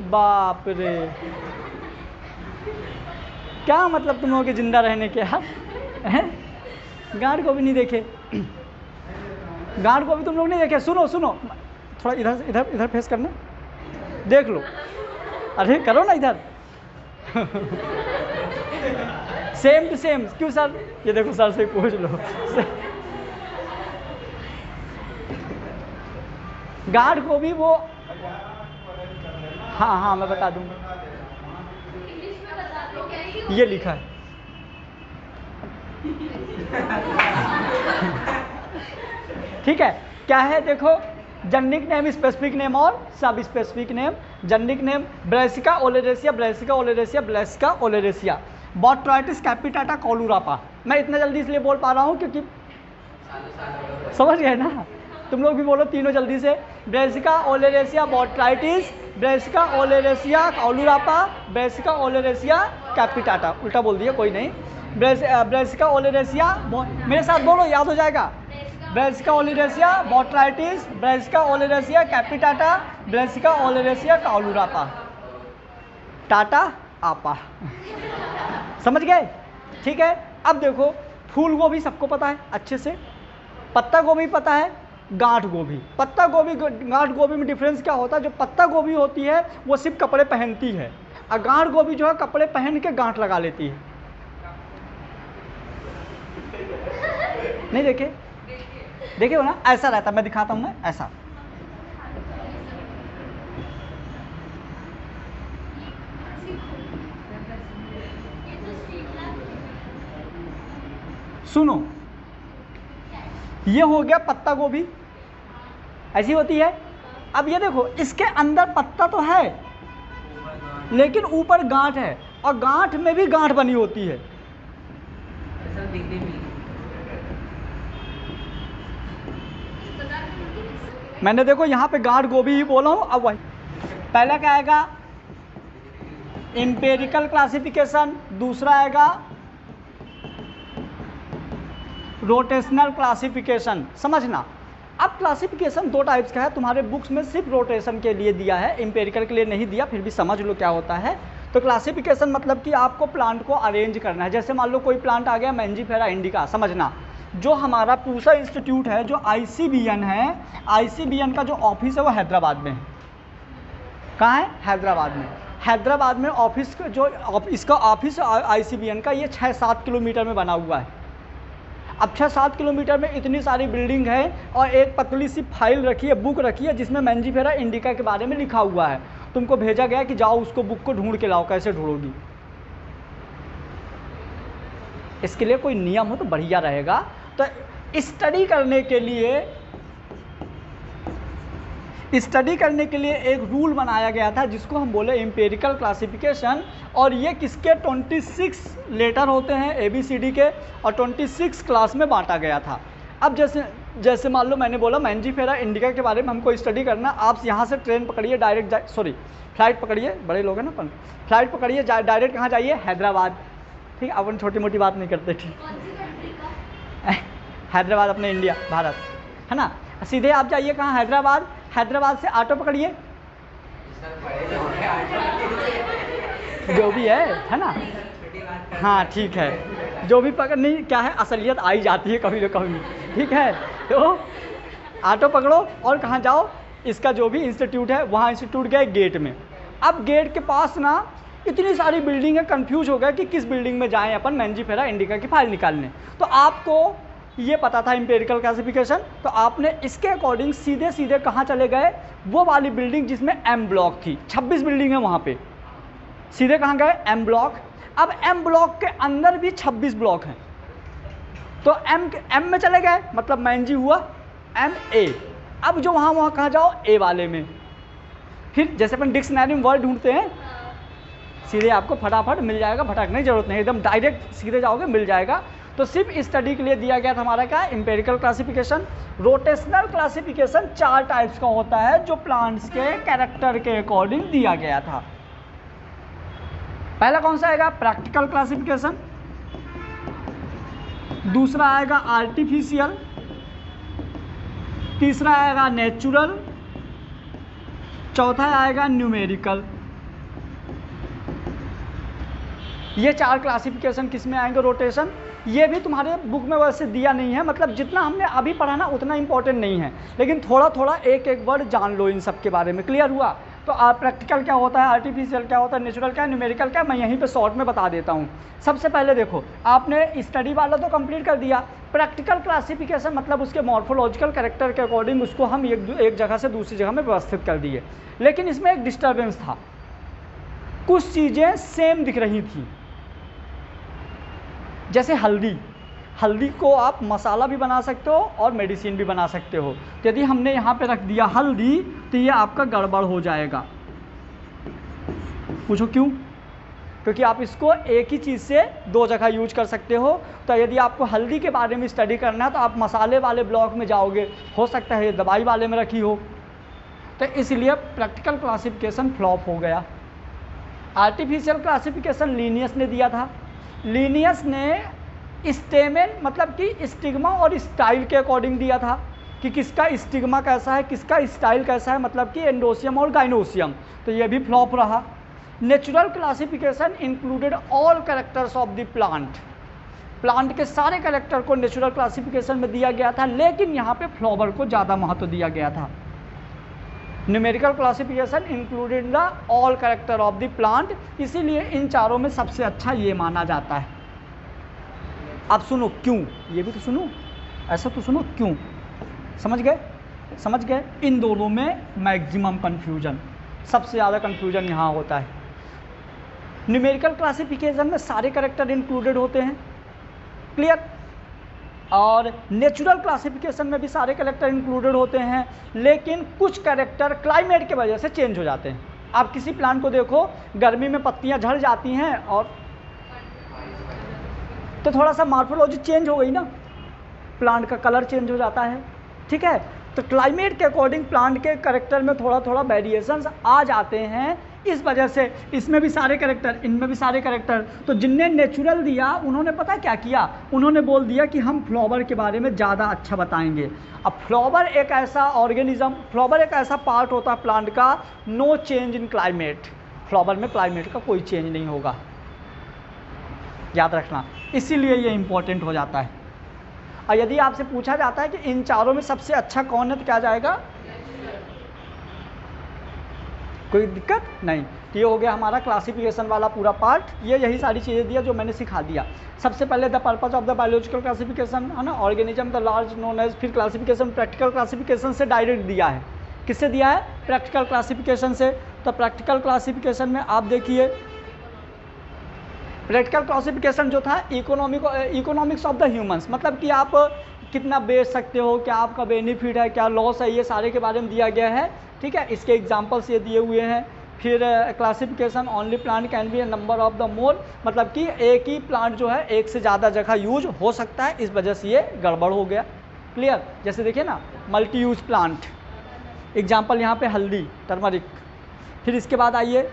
बाप रे, क्या मतलब तुम लोगों के जिंदा रहने के यार, गांठ गोभी नहीं देखे? गांठ गोभी तुम लोग नहीं देखे? सुनो सुनो, थोड़ा इधर इधर इधर फेस करना, देख लो। अरे करो ना इधर। Same to same. क्यों सर? ये देखो सर से पूछ लो। गांठ गोभी वो, हाँ हाँ मैं बता दूंगा, ये लिखा है। ठीक है, क्या है देखो, जेनरिक नेम, स्पेसिफिक नेम और सब specific name. Generic name brassica oleracea, brassica oleracea, brassica oleracea, botrytis capitata caulorapa. मैं इतना जल्दी इसलिए बोल पा रहा हूँ क्योंकि समझ गए ना, तुम लोग भी बोलो तीनों जल्दी से। Brassica oleracea botrytis, brassica oleracea caulorapa, brassica oleracea capitata. उल्टा बोल दिया, कोई नहीं। ब्रासिका ओलेरेसिया, मेरे साथ बोलो, याद हो जाएगा। Brassica oleracea botrytis, brassica oleracea capitata, brassica oleracea caulorapa. टाटा आपा। समझ गए? ठीक है, अब देखो फूल गोभी सबको पता है अच्छे से, पत्ता गोभी पता है, गांठ गोभी। पत्ता गोभी गांठ गोभी में डिफरेंस क्या होता है? जो पत्ता गोभी होती है वो सिर्फ कपड़े पहनती है, और गांठ गोभी जो है कपड़े पहन के गांठ लगा लेती है। नहीं देखे? देखे हो ना, ऐसा रहता है। मैं दिखाता हूं ना, ऐसा। सुनो, ये हो गया पत्ता गोभी, ऐसी होती है। अब ये देखो, इसके अंदर पत्ता तो है लेकिन ऊपर गांठ है, और गांठ में भी गांठ बनी होती है। मैंने देखो यहाँ पे गांठ गोभी ही बोला हूँ। अब वही पहला क्या आएगा? एम्पेरिकल क्लासिफिकेशन, दूसरा आएगा रोटेशनल क्लासिफिकेशन। समझना, अब क्लासिफिकेशन दो टाइप्स का है, तुम्हारे बुक्स में सिर्फ रोटेशन के लिए दिया है, एम्पेरिकल के लिए नहीं दिया, फिर भी समझ लो क्या होता है। तो क्लासिफिकेशन मतलब कि आपको प्लांट को अरेंज करना है। जैसे मान लो कोई प्लांट आ गया मैंजीफेरा इंडिका, समझना जो हमारा पूसा इंस्टीट्यूट है, जो ICBN है, ICBN का जो ऑफिस है वो हैदराबाद में है। कहाँ है? हैदराबाद में। हैदराबाद में ऑफिस जो इसका ऑफिस ICBN का ये 6-7 किलोमीटर में बना हुआ है। अब 6-7 किलोमीटर में इतनी सारी बिल्डिंग है और एक पतली सी फाइल रखी है, बुक रखी है जिसमें मैंजीफेरा इंडिका के बारे में लिखा हुआ है। तुमको भेजा गया कि जाओ उसको बुक को ढूंढ के लाओ। कैसे ढूंढोगी? इसके लिए कोई नियम हो तो बढ़िया रहेगा। तो स्टडी करने के लिए एक रूल बनाया गया था जिसको हम बोले एम्पेरिकल क्लासिफिकेशन। और ये किसके 26 लेटर होते हैं ABCD के, और 26 क्लास में बांटा गया था। अब जैसे मान लो मैंने बोला मैंजीफेरा इंडिका के बारे में हमको स्टडी करना, आप यहाँ से ट्रेन पकड़िए डायरेक्ट फ्लाइट पकड़िए, बड़े लोग हैं ना अपन, फ्लाइट पकड़िए डायरेक्ट कहाँ जाइए? हैदराबाद। ठीक, अपन छोटी मोटी बात नहीं करते। ठीक, हैदराबाद अपने इंडिया भारत है ना। सीधे आप जाइए कहाँ? हैदराबाद। हैदराबाद से ऑटो पकड़िए, जो भी है ना। हाँ ठीक है, जो भी पकड़, नहीं क्या है, असलियत आई जाती है कभी न कभी। ठीक है, तो ऑटो पकड़ो और कहाँ जाओ? इसका जो भी इंस्टीट्यूट है वहाँ इंस्टीट्यूट गए गेट में। अब गेट के पास ना इतनी सारी बिल्डिंग है, कंफ्यूज हो गया कि किस बिल्डिंग में जाएं अपन मैंजीफेरा इंडिका की फाइल निकालने। तो आपको ये पता था एम्पेरिकल क्लासिफिकेशन, तो आपने इसके अकॉर्डिंग सीधे सीधे कहाँ चले गए? वो वाली बिल्डिंग जिसमें M ब्लॉक थी। 26 बिल्डिंग है वहाँ पे, सीधे कहाँ गए? M block. अब M ब्लॉक के अंदर भी 26 ब्लॉक हैं, तो M में चले गए, मतलब मैंजी हुआ MA। अब जो वहाँ कहाँ जाओ? A वाले में। फिर जैसे अपन डिक्शनरी में वर्ड ढूंढते हैं, सीधे आपको फटाफट मिल जाएगा, भटकने की जरूरत नहीं, एकदम डायरेक्ट सीधे जाओगे मिल जाएगा। तो सिर्फ स्टडी के लिए दिया गया था हमारा क्या? Empirical classification. Rotational classification 4 types का होता है जो प्लांट्स के कैरेक्टर के अकॉर्डिंग दिया गया था। पहला कौन सा आएगा? Practical classification. दूसरा आएगा आर्टिफिशियल। तीसरा आएगा नेचुरल। चौथा आएगा न्यूमेरिकल। ये 4 क्लासिफिकेशन किस में आएंगे? रोटेशन। ये भी तुम्हारे बुक में वैसे दिया नहीं है, मतलब जितना हमने अभी पढ़ा ना उतना इंपॉर्टेंट नहीं है, लेकिन थोड़ा थोड़ा एक एक वर्ड जान लो इन सब के बारे में। क्लियर हुआ? तो प्रैक्टिकल क्या होता है, आर्टिफिशियल क्या होता है, नेचुरल क्या है, न्यूमेरिकल क्या है, मैं यहीं पे शॉर्ट में बता देता हूँ। सबसे पहले देखो, आपने स्टडी वाला तो कंप्लीट कर दिया। प्रैक्टिकल क्लासिफिकेशन मतलब उसके मॉर्फोलॉजिकल कैरेक्टर के अकॉर्डिंग उसको हम एक जगह से दूसरी जगह में व्यवस्थित कर दिए। लेकिन इसमें एक डिस्टर्बेंस था, कुछ चीज़ें सेम दिख रही थी। जैसे हल्दी को आप मसाला भी बना सकते हो और मेडिसिन भी बना सकते हो। यदि हमने यहाँ पे रख दिया हल्दी तो ये आपका गड़बड़ हो जाएगा। पूछो क्यों? क्योंकि आप इसको एक ही चीज़ से 2 जगह यूज कर सकते हो। तो यदि आपको हल्दी के बारे में स्टडी करना है तो आप मसाले वाले ब्लॉक में जाओगे, हो सकता है ये दवाई वाले में रखी हो। तो इसलिए प्रैक्टिकल क्लासिफिकेशन फ्लॉप हो गया। आर्टिफिशियल क्लासिफिकेशन लीनियस ने दिया था। लीनियस ने स्टेमेन मतलब कि स्टिग्मा और स्टाइल के अकॉर्डिंग दिया था कि किसका स्टिग्मा कैसा है, किसका स्टाइल कैसा है, मतलब कि एंडोसियम और गाइनोसियम। तो ये भी फ्लॉप रहा। Natural classification included all characters of the plant के सारे कैरेक्टर को नेचुरल क्लासिफिकेशन में दिया गया था, लेकिन यहाँ पे फ्लावर को ज़्यादा महत्व दिया गया था। Numerical classification included the all character of the plant, इसीलिए इन चारों में सबसे अच्छा ये माना जाता है। अब सुनो क्यों, ये भी तो सुनो, ऐसा तो सुनो क्यों। समझ गए? इन दोनों में मैक्सिमम कन्फ्यूजन, सबसे ज़्यादा कन्फ्यूजन यहाँ होता है। न्यूमेरिकल क्लासिफिकेशन में सारे कैरेक्टर इंक्लूडेड होते हैं, क्लियर। और नेचुरल क्लासिफिकेशन में भी सारे कैरेक्टर इंक्लूडेड होते हैं, लेकिन कुछ कैरेक्टर क्लाइमेट के वजह से चेंज हो जाते हैं। आप किसी प्लांट को देखो, गर्मी में पत्तियां झड़ जाती हैं और तो थोड़ा सा मॉर्फोलॉजी चेंज हो गई ना, प्लांट का कलर चेंज हो जाता है। ठीक है, तो क्लाइमेट के अकॉर्डिंग प्लांट के कैरेक्टर में थोड़ा थोड़ा वेरिएशंस आ जाते हैं, इस वजह से इसमें भी सारे कैरेक्टर, इनमें भी सारे कैरेक्टर। तो जिनने नेचुरल दिया उन्होंने पता क्या किया, उन्होंने बोल दिया कि हम फ्लावर के बारे में ज़्यादा अच्छा बताएंगे। अब फ्लावर एक ऐसा ऑर्गेनिज्म, फ्लावर एक ऐसा पार्ट होता है प्लांट का, no change in climate, flower में क्लाइमेट का कोई चेंज नहीं होगा, याद रखना, इसीलिए ये इंपॉर्टेंट हो जाता है। और यदि आपसे पूछा जाता है कि इन चारों में सबसे अच्छा कौन है तो क्या जाएगा, कोई दिक्कत नहीं। तो ये हो गया हमारा क्लासिफिकेशन वाला पूरा पार्ट, ये यही सारी चीज़ें दिया जो मैंने सिखा दिया। सबसे पहले the purpose of the biological classification है ना, organism the large known as, फिर क्लासिफिकेशन प्रैक्टिकल क्लासिफिकेशन से डायरेक्ट दिया है, किससे दिया है, प्रैक्टिकल क्लासिफिकेशन से। तो प्रैक्टिकल क्लासिफिकेशन में आप देखिए, प्रैक्टिकल क्लासिफिकेशन जो था इकोनॉमिक्स ऑफ द ह्यूमंस, मतलब कि आप कितना बेच सकते हो, क्या आपका बेनिफिट है, क्या लॉस है, ये सारे के बारे में दिया गया है, ठीक है। इसके एग्जांपल्स ये दिए हुए हैं। फिर classification only plant can be A number of the more, मतलब कि एक ही प्लांट जो है एक से ज़्यादा जगह यूज हो सकता है, इस वजह से ये गड़बड़ हो गया, क्लियर। जैसे देखिए ना, मल्टी यूज प्लांट, एग्जाम्पल यहाँ पे हल्दी, टर्मरिक। फिर इसके बाद आइए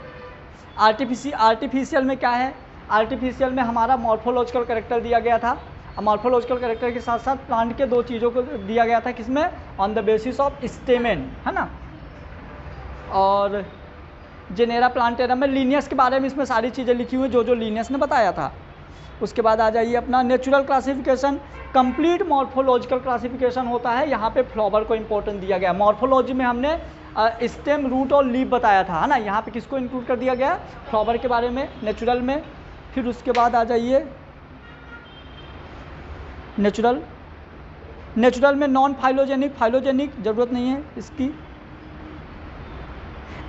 आर्टिफिशियल में क्या है, आर्टिफिशियल में हमारा मॉर्फोलॉजिकल कैरेक्टर दिया गया था। मॉर्फोलॉजिकल कैरेक्टर के साथ साथ प्लांट के दो चीज़ों को दिया गया था, किसमें, on the basis of stamen, है ना। और जेनेरा प्लांटेरम में लीनियस के बारे में इसमें सारी चीज़ें लिखी हुई जो जो लीनियस ने बताया था। उसके बाद आ जाइए अपना natural classification, complete morphological classification होता है, यहाँ पे फ्लावर को इंपॉर्टेंट दिया गया। मॉर्फोलॉजी में हमने स्टेम, रूट और लीफ बताया था, है ना, यहाँ पे किसको इंक्लूड कर दिया गया, फ्लावर के बारे में, नेचुरल में। फिर उसके बाद आ जाइए नेचुरल में नॉन फाइलोजेनिक, फाइलोजेनिक ज़रूरत नहीं है इसकी।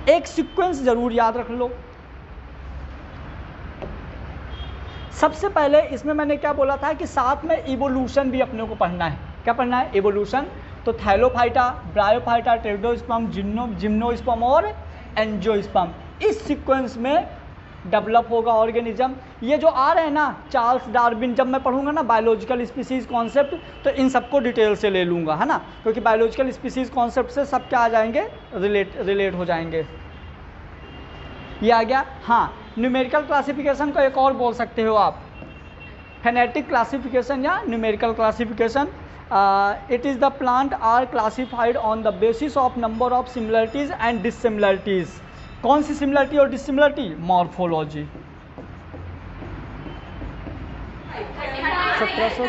एक सीक्वेंस जरूर याद रख लो। सबसे पहले इसमें मैंने क्या बोला था कि साथ में इवोल्यूशन भी अपने को पढ़ना है। क्या पढ़ना है, इवोल्यूशन। तो थैलोफाइटा, ब्रायोफाइटा, टेरिडोस्पर्म, जिम्नोस्पर्म और एंजियोस्पर्म, इस सीक्वेंस में डेवलप होगा ऑर्गेनिज्म। ये जो आ रहे हैं ना, चार्ल्स डार्विन, जब मैं पढ़ूंगा ना बायोलॉजिकल स्पीसीज कॉन्सेप्ट, तो इन सबको डिटेल से ले लूँगा, है ना, क्योंकि बायोलॉजिकल स्पीसीज कॉन्सेप्ट से सब क्या आ जाएंगे, रिलेट हो जाएंगे। ये आ गया। हाँ, न्यूमेरिकल क्लासिफिकेशन को एक और बोल सकते हो आप, फेनेटिक क्लासिफिकेशन या numerical classification. It is the plant are classified on the basis of number of similarities and dissimilarities. कौन सी सिमिलरिटी और डिससिमिलरिटी, मॉर्फोलॉजी। 1700